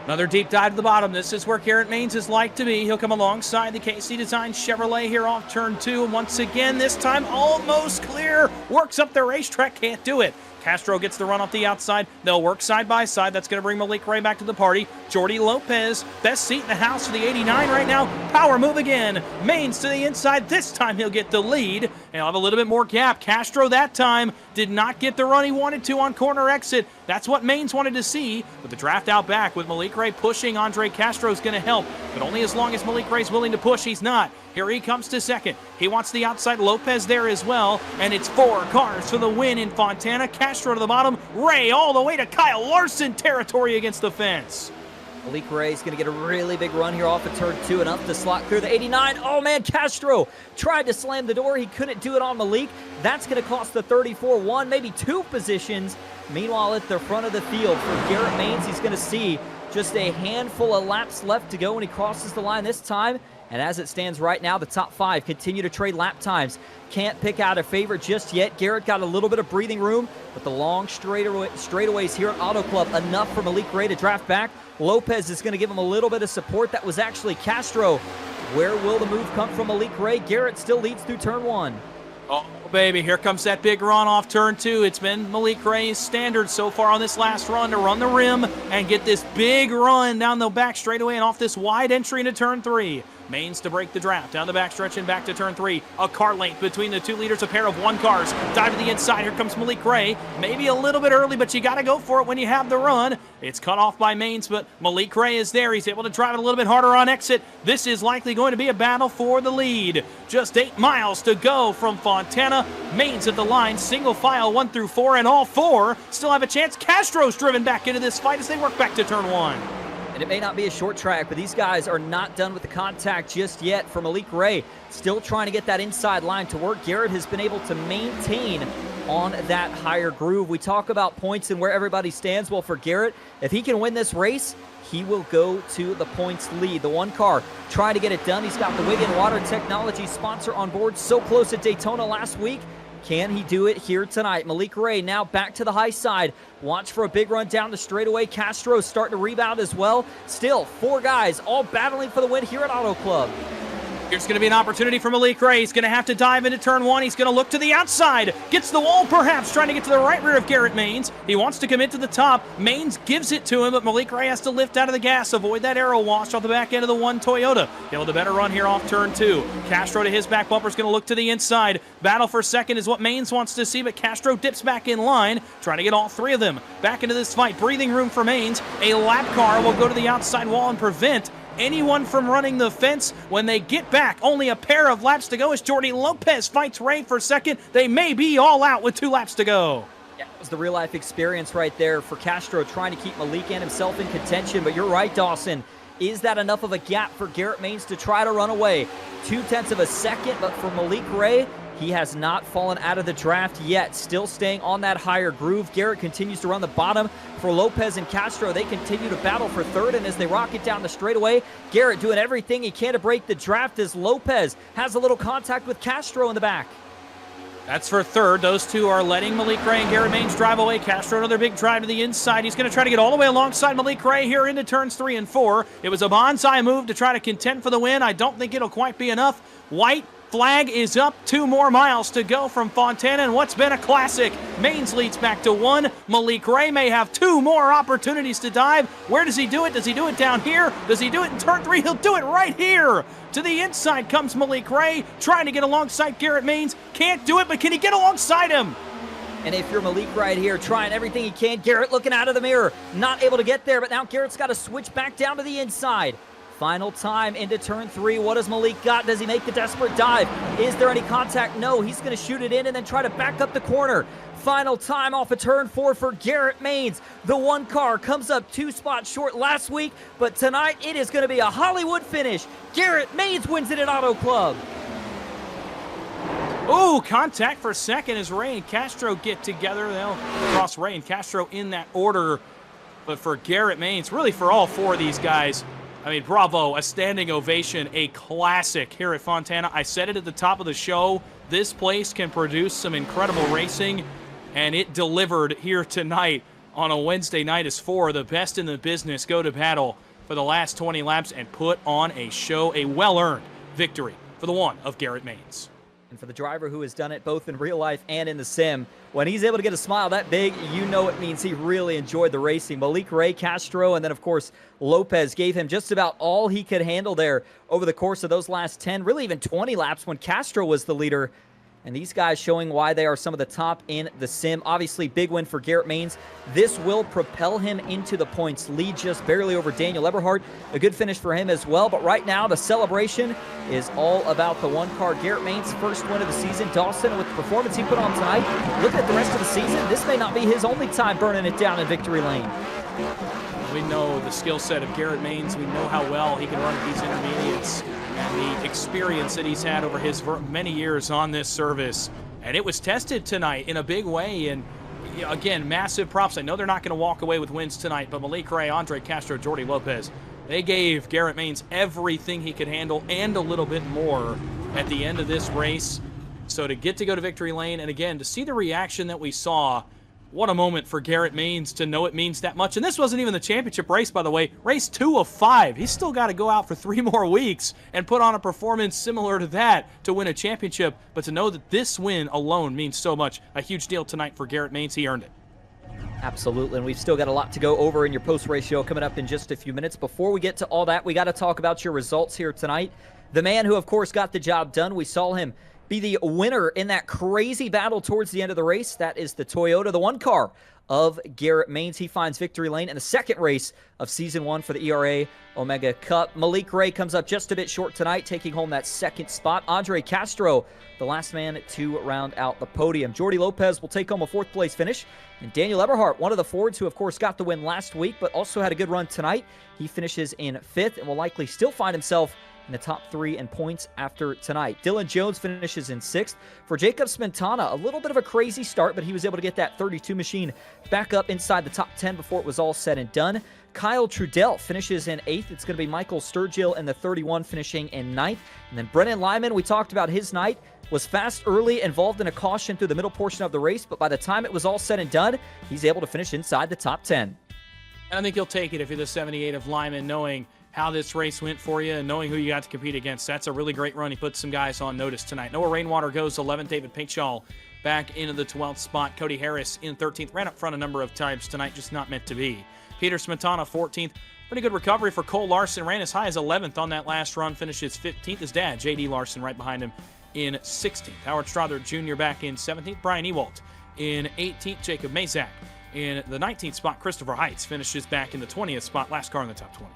Another deep dive to the bottom. This is where Garrett Maines is like to be. He'll come alongside the KC Design Chevrolet here off turn 2. And once again, this time almost clear. Works up the racetrack, can't do it. Castow gets the run off the outside. They'll work side by side. That's going to bring Malik Ray back to the party. Jordy Lopez, best seat in the house for the 89 right now. Power move again. Maines to the inside. This time he'll get the lead. And he'll have a little bit more gap. Castow that time did not get the run he wanted to on corner exit. That's what Maines wanted to see. With the draft out back with Malik Ray pushing, Andre Castow is going to help. But only as long as Malik Ray's willing to push. He's not. Here he comes to second. He wants the outside. Lopez there as well. And it's 4 cars for the win in Fontana. Castow to the bottom. Ray all the way to Kyle Larson territory against the fence. Malik Ray is going to get a really big run here off of turn 2, enough to slot clear the 89. Oh man, Castow tried to slam the door. He couldn't do it on Malik. That's going to cost the 34 1, maybe 2 positions. Meanwhile, at the front of the field for Garrett Maines, he's going to see just a handful of laps left to go when he crosses the line this time. And as it stands right now, the top 5 continue to trade lap times. Can't pick out a favorite just yet. Garrett got a little bit of breathing room, but the long straightaways here at Auto Club, enough for Malik Ray to draft back. Lopez is going to give him a little bit of support. That was actually Castow. Where will the move come from Malik Ray? Garrett still leads through turn 1. Oh, baby, here comes that big run off turn 2. It's been Malik Ray's standard so far on this last run to run the rim and get this big run down the back straightaway and off this wide entry into turn 3. Maines to break the draft. Down the backstretch and back to turn 3. A car length between the 2 leaders, a pair of 1 cars. Dive to the inside. Here comes Malik Ray. Maybe a little bit early, but you got to go for it when you have the run. It's cut off by Maines, but Malik Ray is there. He's able to drive it a little bit harder on exit. This is likely going to be a battle for the lead. Just 8 miles to go from Fontana. Maines at the line. Single file 1 through 4, and all 4 still have a chance. Castow's driven back into this fight as they work back to turn 1. And it may not be a short track, but these guys are not done with the contact just yet. For Malik Ray, still trying to get that inside line to work. Garrett has been able to maintain on that higher groove. We talk about points and where everybody stands. Well, for Garrett, if he can win this race, he will go to the points lead. The one car trying to get it done. He's got the Wigan Water Technology sponsor on board. So close at Daytona last week. Can he do it here tonight? Malik Ray now back to the high side. Watch for a big run down the straightaway. Castow starting to rebound as well. Still, 4 guys all battling for the win here at Auto Club. Here's going to be an opportunity for Malik Ray. He's going to have to dive into turn one. He's going to look to the outside. Gets the wall, perhaps, trying to get to the right rear of Garrett Maines. He wants to commit to the top. Maines gives it to him, but Malik Ray has to lift out of the gas, avoid that arrow wash off the back end of the one Toyota. Able to better run here off turn two. Castro to his back bumper is going to look to the inside. Battle for second is what Maines wants to see, but Castro dips back in line, trying to get all three of them back into this fight. Breathing room for Maines. A lap car will go to the outside wall and prevent anyone from running the fence. When they get back, only a pair of laps to go as Jordy Lopez fights Ray for second. They may be all out with 2 laps to go. Yeah, it was the real-life experience right there for Castro, trying to keep Malik and himself in contention. But you're right, Dawson. Is that enough of a gap for Garrett Maines to try to run away? 0.2 of a second, but for Malik Ray, he has not fallen out of the draft yet, still staying on that higher groove. Garrett continues to run the bottom. For Lopez and Castro, they continue to battle for third, and as they rocket down the straightaway, Garrett doing everything he can to break the draft as Lopez has a little contact with Castro in the back. That's for third. Those two are letting Malik Ray and Garrett Maines drive away. Castro, another big drive to the inside. He's going to try to get all the way alongside Malik Ray here into turns 3 and 4. It was a bonsai move to try to contend for the win. I don't think it'll quite be enough. White flag is up. 2 more miles to go from Fontana, and what's been a classic. Maines leads back to 1. Malik Ray may have 2 more opportunities to dive. Where does he do it? Does he do it down here? Does he do it in turn 3? He'll do it right here. To the inside comes Malik Ray, trying to get alongside Garrett Maines. Can't do it, but can he get alongside him? And if you're Malik right here, trying everything he can, Garrett looking out of the mirror, not able to get there, but now Garrett's got to switch back down to the inside. Final time into turn 3. What does Malik got? Does he make the desperate dive? Is there any contact? No, he's going to shoot it in and then try to back up the corner. Final time off of turn 4 for Garrett Maines. The one car comes up 2 spots short last week, but tonight it is going to be a Hollywood finish. Garrett Maines wins it at Auto Club. Ooh, contact for second as Ray and Castro get together. They'll cross Ray and Castro in that order. But for Garrett Maines, really for all 4 of these guys, I mean, bravo, a standing ovation, a classic here at Fontana. I said it at the top of the show. This place can produce some incredible racing, and it delivered here tonight on a Wednesday night as 4 of the best in the business go to battle for the last 20 laps and put on a show, a well-earned victory for the one of Garrett Maines. And for the driver who has done it both in real life and in the sim, when he's able to get a smile that big, you know it means he really enjoyed the racing. Malik Ray, Castro, and then, of course, Lopez gave him just about all he could handle there over the course of those last 10, really even 20 laps when Castro was the leader. And these guys showing why they are some of the top in the sim. Obviously, big win for Garrett Maines. This will propel him into the points lead just barely over Daniel Eberhardt. A good finish for him as well. But right now, the celebration is all about the one car. Garrett Maines' first win of the season. Dawson, with the performance he put on tonight, look at the rest of the season. This may not be his only time burning it down in victory lane. We know the skill set of Garrett Maines. We know how well he can run at these intermediates and the experience that he's had over his many years on this service. And it was tested tonight in a big way. And again, massive props. I know they're not going to walk away with wins tonight, but Malik Ray, Andre Castro, Jordy Lopez, they gave Garrett Maines everything he could handle and a little bit more at the end of this race. So to get to go to victory lane, and again, to see the reaction that we saw, what a moment for Garrett Maines to know it means that much. And this wasn't even the championship race, by the way. Race 2 of 5. He's still got to go out for 3 more weeks and put on a performance similar to that to win a championship. But to know that this win alone means so much. A huge deal tonight for Garrett Maines. He earned it. Absolutely, and we've still got a lot to go over in your post-race show coming up in just a few minutes. Before we get to all that, we got to talk about your results here tonight. The man who, of course, got the job done, we saw him be the winner in that crazy battle towards the end of the race. That is the Toyota, the one car of Garrett Maines. He finds victory lane in the second race of Season 1 for the ERA Omega Cup. Malik Ray comes up just a bit short tonight, taking home that second spot. Andre Castro, the last man to round out the podium. Jordy Lopez will take home a 4th place finish. And Daniel Eberhardt, one of the Fords who, of course, got the win last week, but also had a good run tonight. He finishes in 5th and will likely still find himself in the top 3 in points after tonight. Dylan Jones finishes in 6th. For Jacob Spintana, a little bit of a crazy start, but he was able to get that 32 machine back up inside the top 10 before it was all said and done. Kyle Trudell finishes in 8th. It's going to be Michael Sturgill in the 31 finishing in 9th. And then Brennan Lyman, we talked about his night, was fast early, involved in a caution through the middle portion of the race, but by the time it was all said and done, he's able to finish inside the top 10. And I think you'll take it if you're the 78 of Lyman, knowing how this race went for you and knowing who you got to compete against. That's a really great run. He put some guys on notice tonight. Noah Rainwater goes 11th. David Pinkshaw back into the 12th spot. Cody Harris in 13th. Ran up front a number of times tonight, just not meant to be. Peter Smetana 14th. Pretty good recovery for Cole Larson. Ran as high as 11th on that last run. Finishes 15th. His dad, J.D. Larson, right behind him in 16th. Howard Strother Jr. back in 17th. Brian Ewalt in 18th. Jacob Mazak in the 19th spot. Christopher Heights finishes back in the 20th spot. Last car in the top 20.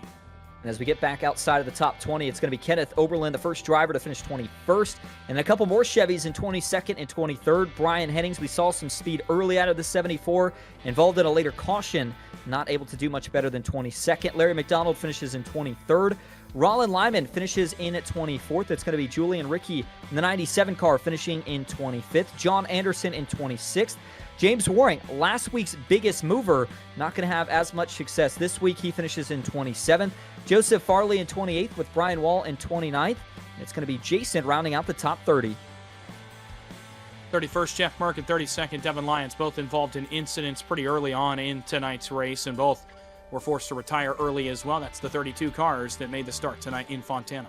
And as we get back outside of the top 20, it's going to be Kenneth Oberlin, the first driver to finish 21st, and a couple more Chevys in 22nd and 23rd. Brian Hennings, we saw some speed early out of the 74, involved in a later caution, not able to do much better than 22nd. Larry McDonald finishes in 23rd. Rollin Lyman finishes in at 24th. It's going to be Julian Rickey in the 97 car finishing in 25th. John Anderson in 26th. James Waring, last week's biggest mover, not going to have as much success this week. He finishes in 27th. Joseph Farley in 28th with Brian Wall in 29th. And it's going to be Jason rounding out the top 30. 31st, Jeff Merck, and 32nd, Devin Lyons, both involved in incidents pretty early on in tonight's race, and both were forced to retire early as well. That's the 32 cars that made the start tonight in Fontana.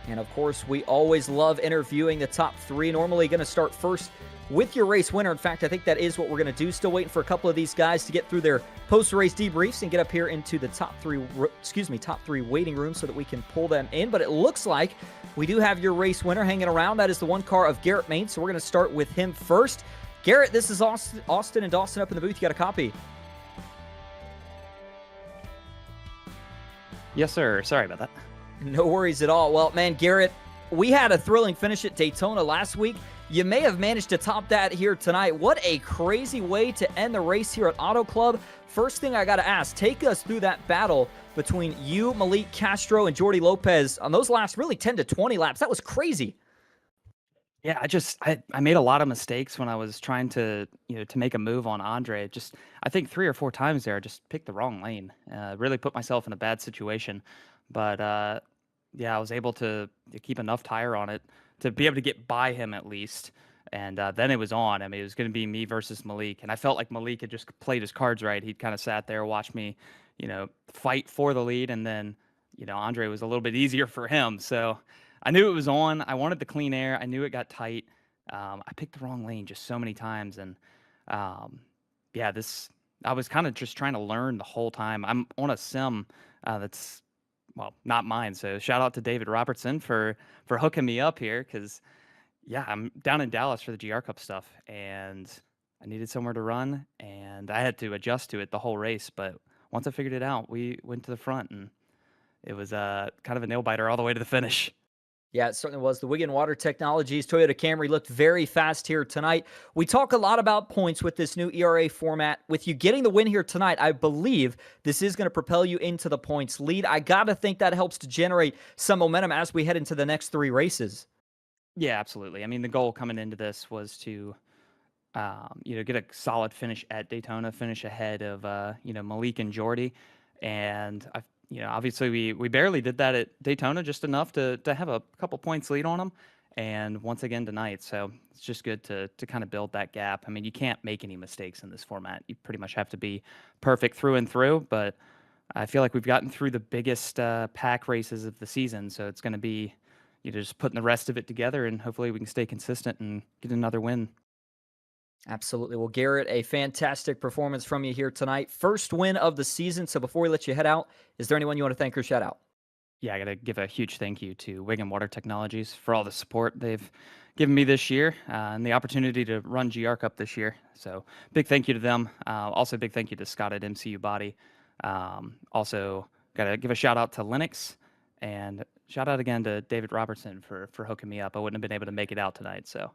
And of course, we always love interviewing the top three. Normally going to start first with your race winner. In fact, I think that is what we're going to do. Still waiting for a couple of these guys to get through their post-race debriefs and get up here into the top three waiting room so that we can pull them in. But it looks like we do have your race winner hanging around. That is the one car of Garrett Main. So we're going to start with him first. Garrett, this is Austin and Dawson up in the booth. You got a copy? Yes, sir. Sorry about that. No worries at all. Well, man, Garrett, we had a thrilling finish at Daytona last week. You may have managed to top that here tonight. What a crazy way to end the race here at Auto Club. First thing I got to ask, take us through that battle between you, Matt Castow, and Jordy Lopez on those last really 10 to 20 laps. That was crazy. Yeah, I made a lot of mistakes when I was trying to make a move on Andre. I think 3 or 4 times there I just picked the wrong lane. Really put myself in a bad situation. But yeah, I was able to keep enough tire on it to be able to get by him at least. And then it was on. I mean, it was going to be me versus Malik. And I felt like Malik had just played his cards right. He'd kind of sat there, watched me, fight for the lead. And then, Andre was a little bit easier for him. So I knew it was on. I wanted the clean air. I knew it got tight. I picked the wrong lane just so many times. And yeah, I was kind of just trying to learn the whole time. I'm on a sim that's, well, not mine. So shout out to David Robertson for hooking me up here because, yeah, I'm down in Dallas for the GR Cup stuff, and I needed somewhere to run, and I had to adjust to it the whole race. But once I figured it out, we went to the front, and it was kind of a nail-biter all the way to the finish. Yeah, it certainly was. The Wigan Water Technologies Toyota Camry looked very fast here tonight. We talk a lot about points with this new ERA format. With you getting the win here tonight, I believe this is going to propel you into the points lead. I got to think that helps to generate some momentum as we head into the next 3 races. Yeah, absolutely. I mean, the goal coming into this was to, get a solid finish at Daytona, finish ahead of, Malik and Jordy. And obviously we barely did that at Daytona, just enough to have a couple points lead on them. And once again tonight, so it's just good to kind of build that gap. I mean, you can't make any mistakes in this format. You pretty much have to be perfect through and through. But I feel like we've gotten through the biggest pack races of the season, so it's going to be just putting the rest of it together, and hopefully we can stay consistent and get another win. Absolutely. Well, Garrett, a fantastic performance from you here tonight. First win of the season. So before we let you head out, is there anyone you want to thank or shout out? Yeah, I got to give a huge thank you to Wigan Water Technologies for all the support they've given me this year and the opportunity to run GR Cup this year. So big thank you to them. Also big thank you to Scott at MCU Body. Also got to give a shout out to Linux, and shout out again to David Robertson for hooking me up. I wouldn't have been able to make it out tonight. So.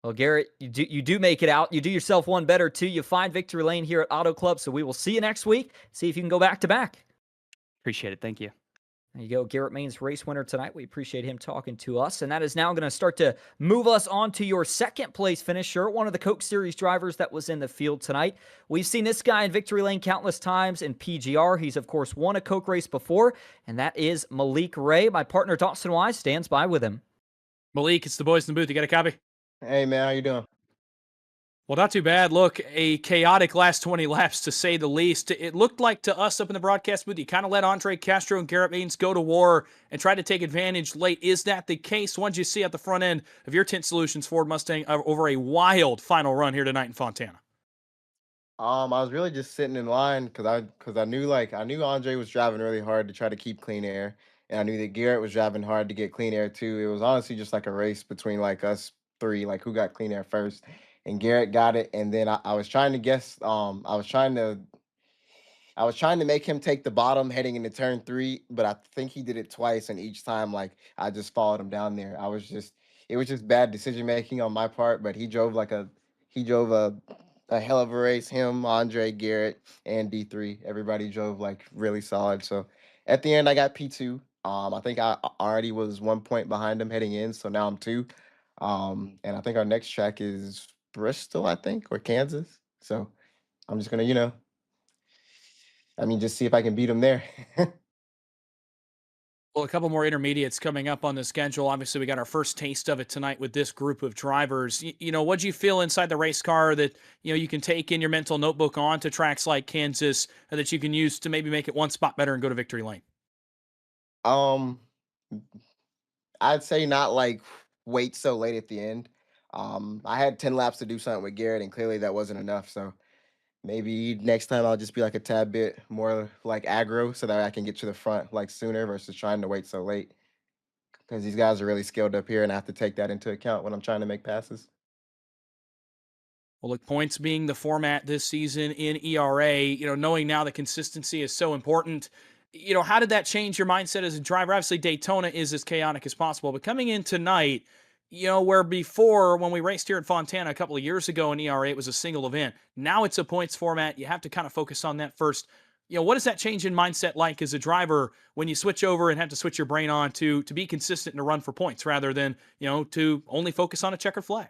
Well, Garrett, you do make it out. You do yourself one better, too. You find victory lane here at Auto Club, so we will see you next week. See if you can go back-to-back. Appreciate it. Thank you. There you go. Garrett Main's race winner tonight. We appreciate him talking to us, and that is now going to start to move us on to your second-place finisher, one of the Coke Series drivers that was in the field tonight. We've seen this guy in victory lane countless times in PGR. He's, of course, won a Coke race before, and that is Malik Ray. My partner, Dawson Wise, stands by with him. Malik, it's the boys in the booth. You got a copy? Hey man, how you doing? Well, not too bad. Look, a chaotic last 20 laps, to say the least. It looked like to us up in the broadcast booth, you kind of let Andre Castro and Garrett Maines go to war and try to take advantage late. Is that the case? What did you see at the front end of your Tint Solutions Ford Mustang over a wild final run here tonight in Fontana? I was really just sitting in line because I knew I knew Andre was driving really hard to try to keep clean air, and I knew that Garrett was driving hard to get clean air too. It was honestly just like a race between like us three, like who got clean air first, and Garrett got it, and then I was trying to guess. I was trying to make him take the bottom heading into turn three, but I think he did it twice, and each time, like I just followed him down there. It was just bad decision making on my part. But he drove a hell of a race. Him, Andre, Garrett, and D3, everybody drove like really solid. So at the end, I got P2. I think I already was 1 point behind him heading in, so now I'm two. And I think our next track is Bristol, I think, or Kansas. So I'm just gonna, just see if I can beat him there. Well, a couple more intermediates coming up on the schedule. Obviously, we got our first taste of it tonight with this group of drivers. What do you feel inside the race car that, you can take in your mental notebook on to tracks like Kansas that you can use to maybe make it one spot better and go to victory lane? um, I'd say not like wait so late at the end. I had 10 laps to do something with Garrett, and clearly that wasn't enough. So maybe next time I'll just be like a tad bit more like aggro so that I can get to the front like sooner versus trying to wait so late. Because these guys are really skilled up here, and I have to take that into account when I'm trying to make passes. Well, look, points being the format this season in ERA, knowing now that consistency is so important, how did that change your mindset as a driver? Obviously, Daytona is as chaotic as possible, but coming in tonight, where before when we raced here at Fontana a couple of years ago in ERA, it was a single event. Now it's a points format. You have to kind of focus on that first. What does that change in mindset like as a driver when you switch over and have to switch your brain on to be consistent and to run for points rather than, to only focus on a checkered flag?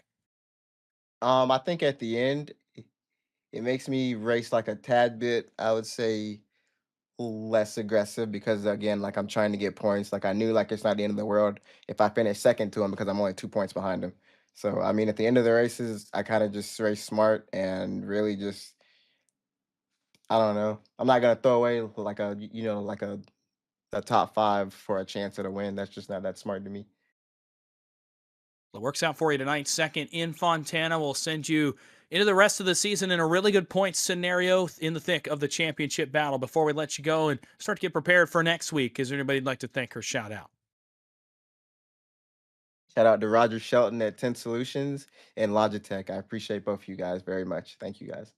I think at the end, it makes me race like a tad bit, I would say, less aggressive because again, like I'm trying to get points. Like I knew like it's not the end of the world if I finish second to him because I'm only 2 points behind him. So I mean, at the end of the races, I kind of just race smart and really just I don't know. I'm not gonna throw away like a top five for a chance at a win. That's just not that smart to me. It works out for you tonight. Second in Fontana will send you into the rest of the season in a really good point scenario in the thick of the championship battle. Before we let you go and start to get prepared for next week, is there anybody you'd like to thank or shout out? Shout out to Roger Shelton at 10 Solutions and Logitech. I appreciate both of you guys very much. Thank you guys.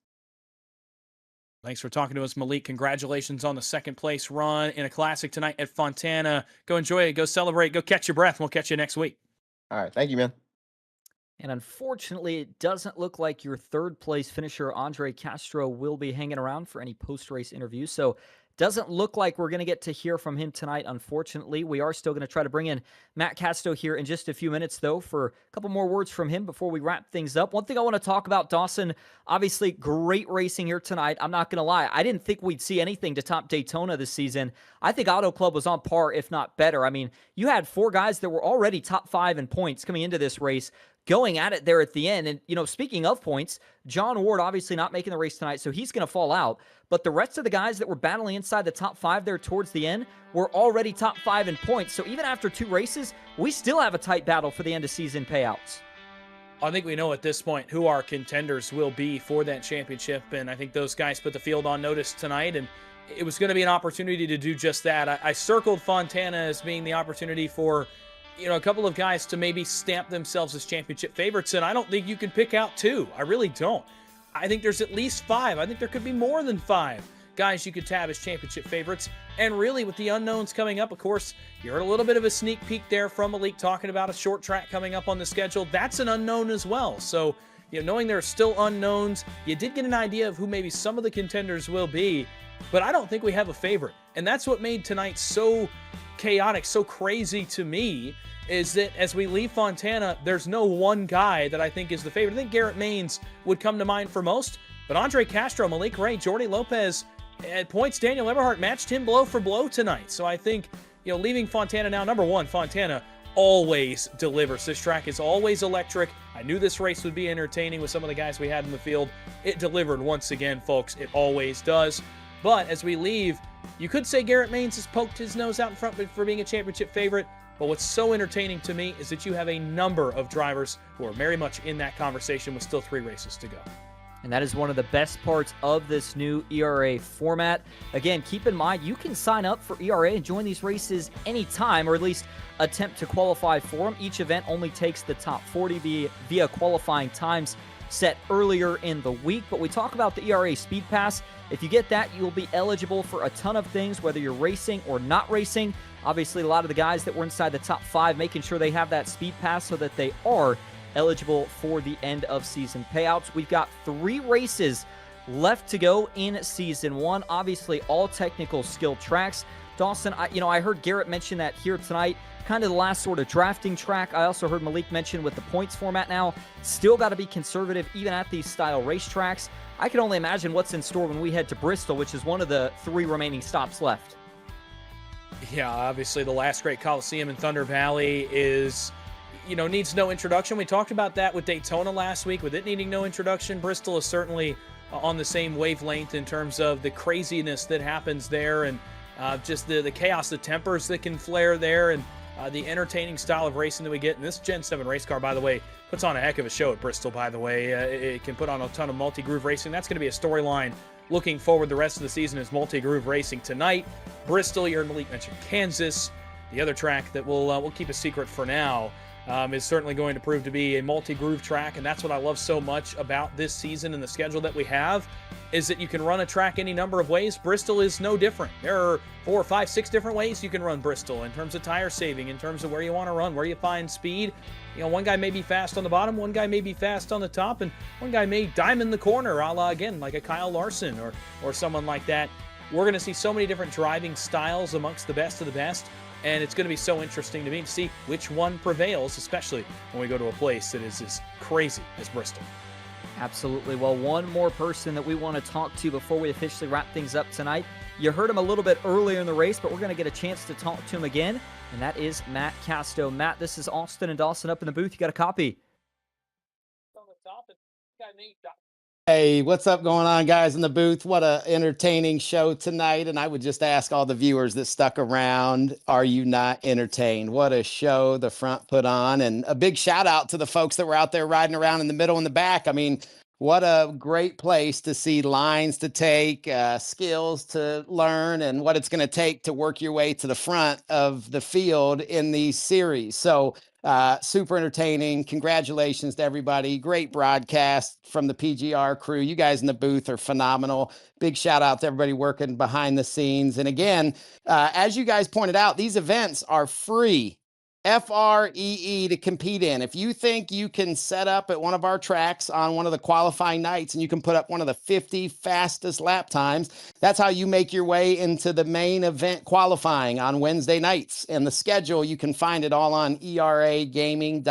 Thanks for talking to us, Malik. Congratulations on the second place run in a classic tonight at Fontana. Go enjoy it. Go celebrate. Go catch your breath. We'll catch you next week. All right. Thank you, man. And unfortunately, it doesn't look like your third place finisher, Andre Castro, will be hanging around for any post-race interviews. So doesn't look like we're going to get to hear from him tonight, unfortunately. We are still going to try to bring in Matt Castow here in just a few minutes, though, for a couple more words from him before we wrap things up. One thing I want to talk about, Dawson, obviously great racing here tonight. I'm not going to lie. I didn't think we'd see anything to top Daytona this season. I think Auto Club was on par, if not better. I mean, you had four guys that were already top five in points coming into this race, going at it there at the end. And, speaking of points, John Ward obviously not making the race tonight, so he's going to fall out. But the rest of the guys that were battling inside the top five there towards the end were already top five in points. So even after two races, we still have a tight battle for the end of season payouts. I think we know at this point who our contenders will be for that championship, and I think those guys put the field on notice tonight, and it was going to be an opportunity to do just that. I circled Fontana as being the opportunity for a couple of guys to maybe stamp themselves as championship favorites, and I don't think you can pick out two. I really don't. I think there's at least five. I think there could be more than five guys you could tab as championship favorites. And really, with the unknowns coming up, of course, you heard a little bit of a sneak peek there from Malik talking about a short track coming up on the schedule. That's an unknown as well. So, knowing there are still unknowns, you did get an idea of who maybe some of the contenders will be, but I don't think we have a favorite. And that's what made tonight so chaotic, so crazy to me, is that as we leave Fontana, there's no one guy that I think is the favorite. I think Garrett Maines would come to mind for most, but Andre Castro, Malik Ray, Jordy Lopez, at points, Daniel Eberhardt matched him blow for blow tonight. So I think, leaving Fontana now, number one, Fontana, always delivers. This track is always electric. I knew this race would be entertaining with some of the guys we had in the field. It delivered once again, folks. It always does. But as we leave, you could say Garrett Maines has poked his nose out in front for being a championship favorite. But what's so entertaining to me is that you have a number of drivers who are very much in that conversation with still 3 races to go. And that is one of the best parts of this new ERA format. Again, keep in mind, you can sign up for ERA and join these races anytime, or at least attempt to qualify for them. Each event only takes the top 40 via qualifying times set earlier in the week. But we talk about the ERA Speed Pass. If you get that, you'll be eligible for a ton of things, whether you're racing or not racing. Obviously, a lot of the guys that were inside the top 5 making sure they have that Speed Pass so that they are eligible for the end of season payouts. We've got 3 races left to go in season 1. Obviously, all technical skill tracks. Dawson, I heard Garrett mention that here tonight, kind of the last sort of drafting track. I also heard Malik mention with the points format now, still got to be conservative even at these style racetracks. I can only imagine what's in store when we head to Bristol, which is one of the 3 remaining stops left. Yeah, obviously the last great Coliseum in Thunder Valley is, needs no introduction. We talked about that with Daytona last week, with it needing no introduction. Bristol is certainly on the same wavelength in terms of the craziness that happens there, and just the chaos, the tempers that can flare there, and the entertaining style of racing that we get. And this Gen 7 race car, by the way, puts on a heck of a show at Bristol, by the way. It can put on a ton of multi-groove racing. That's going to be a storyline looking forward the rest of the season is multi-groove racing tonight. Bristol, you heard Malik mention Kansas. The other track that we'll keep a secret for now is certainly going to prove to be a multi-groove track, and that's what I love so much about this season and the schedule that we have, is that you can run a track any number of ways. Bristol is no different. There are 4, 5, 6 different ways you can run Bristol in terms of tire saving, in terms of where you want to run, where you find speed. One guy may be fast on the bottom, one guy may be fast on the top, and one guy may diamond the corner, a la, again, like a Kyle Larson or someone like that. We're going to see so many different driving styles amongst the best of the best, and it's going to be so interesting to me to see which one prevails, especially when we go to a place that is as crazy as Bristol. Absolutely. Well, one more person that we want to talk to before we officially wrap things up tonight. You heard him a little bit earlier in the race, but we're going to get a chance to talk to him again, and that is Matt Castow. Matt, this is Austin and Dawson up in the booth. You got a copy? Hey, what's up going on, guys in the booth? What a entertaining show tonight. And I would just ask all the viewers that stuck around, are you not entertained? What a show the front put on. And a big shout out to the folks that were out there riding around in the middle and the back. I mean, what a great place to see lines to take, skills to learn, and what it's going to take to work your way to the front of the field in these series. So super entertaining. Congratulations to everybody. Great broadcast from the PGR crew. You guys in the booth are phenomenal. Big shout out to everybody working behind the scenes. And again, as you guys pointed out, these events are free. FREE to compete in. If you think you can set up at one of our tracks on one of the qualifying nights and you can put up one of the 50 fastest lap times, that's how you make your way into the main event qualifying on Wednesday nights. And the schedule, you can find it all on eragaming.gg.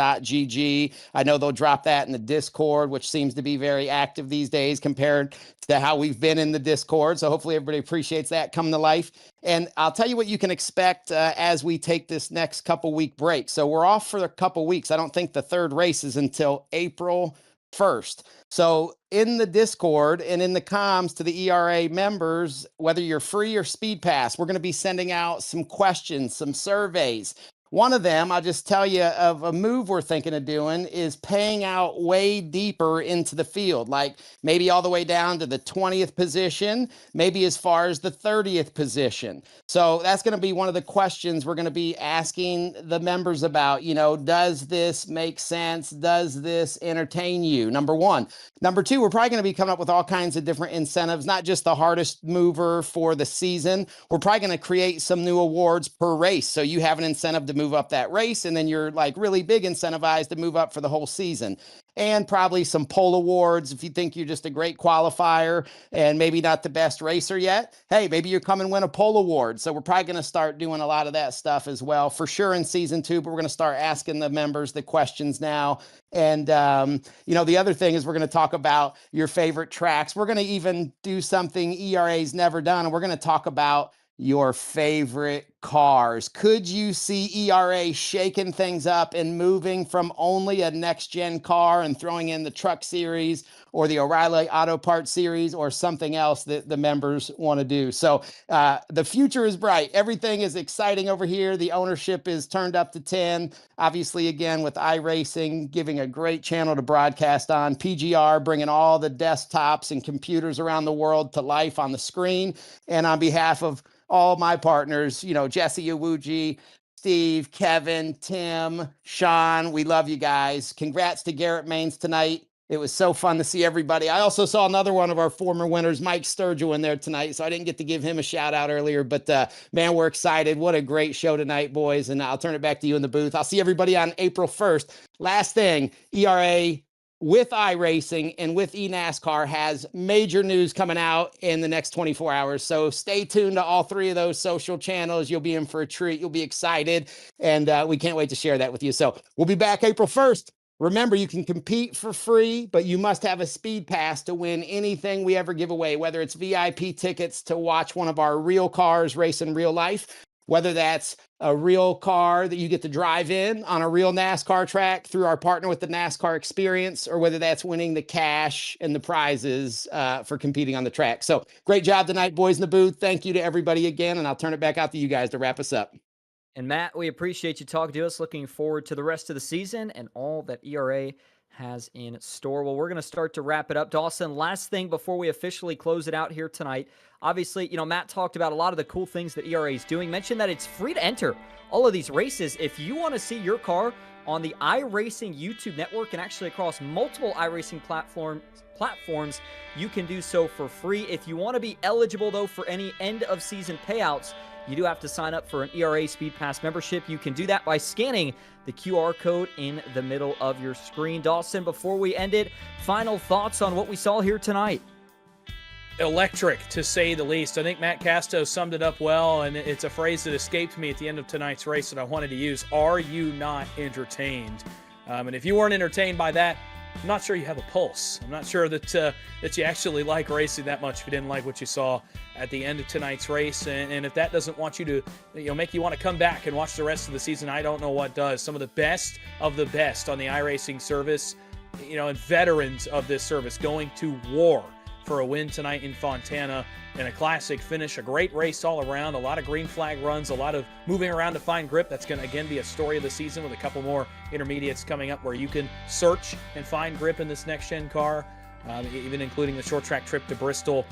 I know they'll drop that in the Discord, which seems to be very active these days compared to how we've been in the Discord. So hopefully everybody appreciates that coming to life. And I'll tell you what you can expect as we take this next couple week break. So we're off for a couple weeks. I don't think the third race is until April 1st. So in the Discord and in the comms to the ERA members, whether you're free or Speed Pass, we're going to be sending out some questions, some surveys. One of them, I'll just tell you, of a move we're thinking of doing is paying out way deeper into the field, like maybe all the way down to the 20th position, maybe as far as the 30th position. So that's going to be one of the questions we're going to be asking the members about. Does this make sense? Does this entertain you? Number one. Number two, we're probably going to be coming up with all kinds of different incentives, not just the hardest mover for the season. We're probably going to create some new awards per race. So you have an incentive to move up that race, and then you're like really big incentivized to move up for the whole season. And probably some pole awards if you think you're just a great qualifier and maybe not the best racer yet. Hey, maybe you come and win a pole award. So we're probably going to start doing a lot of that stuff as well for sure in season 2, but we're going to start asking the members the questions now. And, the other thing is we're going to talk about your favorite tracks. We're going to even do something ERA's never done, and we're going to talk about your favorite cars. Could you see ERA shaking things up and moving from only a next-gen car and throwing in the Truck Series or the O'Reilly Auto Parts Series or something else that the members want to do? So the future is bright. Everything is exciting over here. The ownership is turned up to 10. Obviously, again, with iRacing giving a great channel to broadcast on, PGR bringing all the desktops and computers around the world to life on the screen. And on behalf of all my partners, Jesse Iwuji, Steve, Kevin, Tim, Sean, we love you guys. Congrats to Garrett Maines tonight. It was so fun to see everybody. I also saw another one of our former winners, Mike Sturgill, in there tonight, so I didn't get to give him a shout out earlier, but man, we're excited. What a great show tonight, boys, and I'll turn it back to you in the booth. I'll see everybody on April 1st. Last thing, ERA with iRacing and with eNASCAR has major news coming out in the next 24 hours. So stay tuned to all three of those social channels. You'll be in for a treat. You'll be excited. And we can't wait to share that with you. So we'll be back April 1st. Remember, you can compete for free, but you must have a speed pass to win anything we ever give away, whether it's VIP tickets to watch one of our real cars race in real life, whether that's a real car that you get to drive in on a real NASCAR track through our partner with the NASCAR Experience, or whether that's winning the cash and the prizes for competing on the track. So great job tonight, boys in the booth. Thank you to everybody again, and I'll turn it back out to you guys to wrap us up. And Matt, we appreciate you talking to us. Looking forward to the rest of the season and all that ERA has in store. Well, we're going to start to wrap it up. Dawson, last thing before we officially close it out here tonight. Obviously, Matt talked about a lot of the cool things that ERA is doing. Mentioned that it's free to enter all of these races. If you want to see your car on the iRacing YouTube network and actually across multiple iRacing platforms, you can do so for free. If you want to be eligible, though, for any end-of-season payouts, you do have to sign up for an ERA Speed Pass membership. You can do that by scanning the QR code in the middle of your screen. Dawson, before we end it, final thoughts on what we saw here tonight? Electric, to say the least. I think Matt Castow summed it up well, and it's a phrase that escaped me at the end of tonight's race that I wanted to use. Are you not entertained? And if you weren't entertained by that, I'm not sure you have a pulse. I'm not sure that you actually like racing that much if you didn't like what you saw at the end of tonight's race. And if that doesn't want you to, make you want to come back and watch the rest of the season, I don't know what does. Some of the best on the iRacing service, and veterans of this service going to war for a win tonight in Fontana and a classic finish, a great race all around, a lot of green flag runs, a lot of moving around to find grip. That's going to, again, be a story of the season with a couple more intermediates coming up where you can search and find grip in this next-gen car, even including the short track trip to Bristol.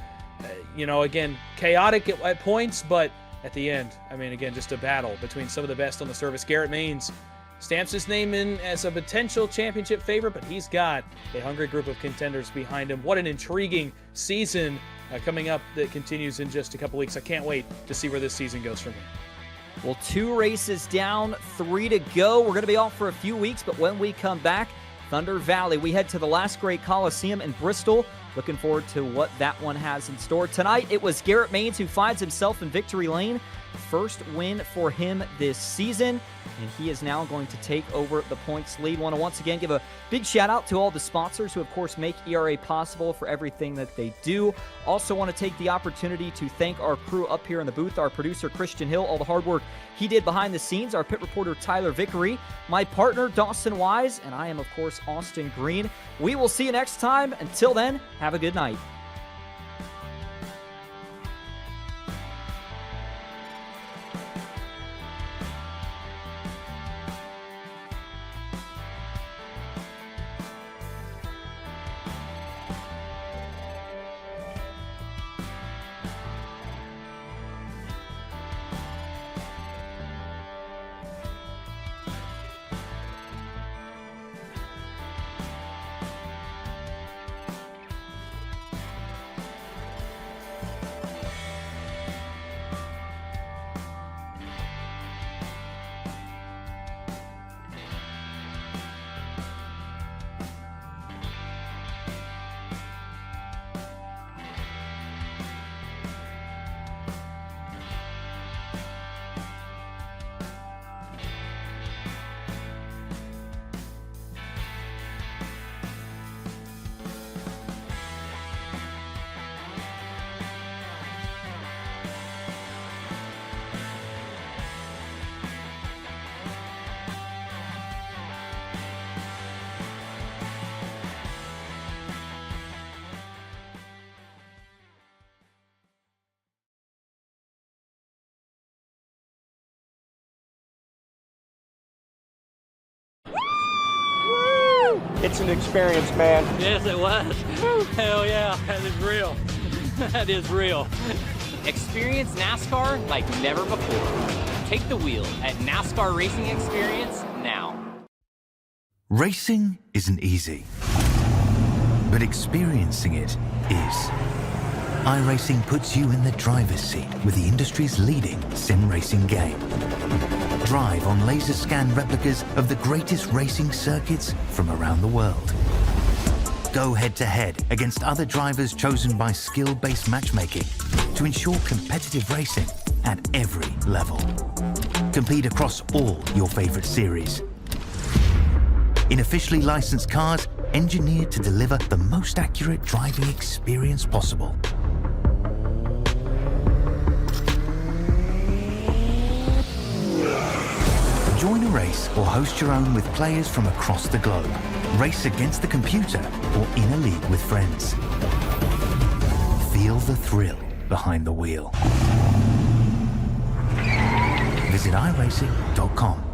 Again, chaotic at points, but at the end, again, just a battle between some of the best on the service. Garrett Maines stamps his name in as a potential championship favorite, but he's got a hungry group of contenders behind him. What an intriguing season coming up that continues in just a couple weeks. I can't wait to see where this season goes from here. Well, 2 races down, 3 to go. We're going to be off for a few weeks, but when we come back, Thunder Valley, we head to the Last Great Coliseum in Bristol. Looking forward to what that one has in store. Tonight, it was Garrett Maines who finds himself in victory lane. First win for him this season, and he is now going to take over the points lead. Want to once again give a big shout out to all the sponsors who, of course, make ERA possible for everything that they do. Also want to take the opportunity to thank our crew up here in the booth, our producer, Christian Hill, all the hard work he did behind the scenes, our pit reporter, Tyler Vickery, my partner, Dawson Wise, and I am, of course, Austin Green. We will see you next time. Until then, have a good night. It's an experience, man. Yes, it was. Hell yeah, that is real. That is real. Experience NASCAR like never before. Take the wheel at NASCAR Racing Experience now. Racing isn't easy, but experiencing it is. iRacing puts you in the driver's seat with the industry's leading sim racing game. Drive on laser scan replicas of the greatest racing circuits from around the world. Go head-to-head against other drivers chosen by skill-based matchmaking to ensure competitive racing at every level. Compete across all your favorite series. In officially licensed cars, engineered to deliver the most accurate driving experience possible. Join a race or host your own with players from across the globe. Race against the computer or in a league with friends. Feel the thrill behind the wheel. Visit iRacing.com.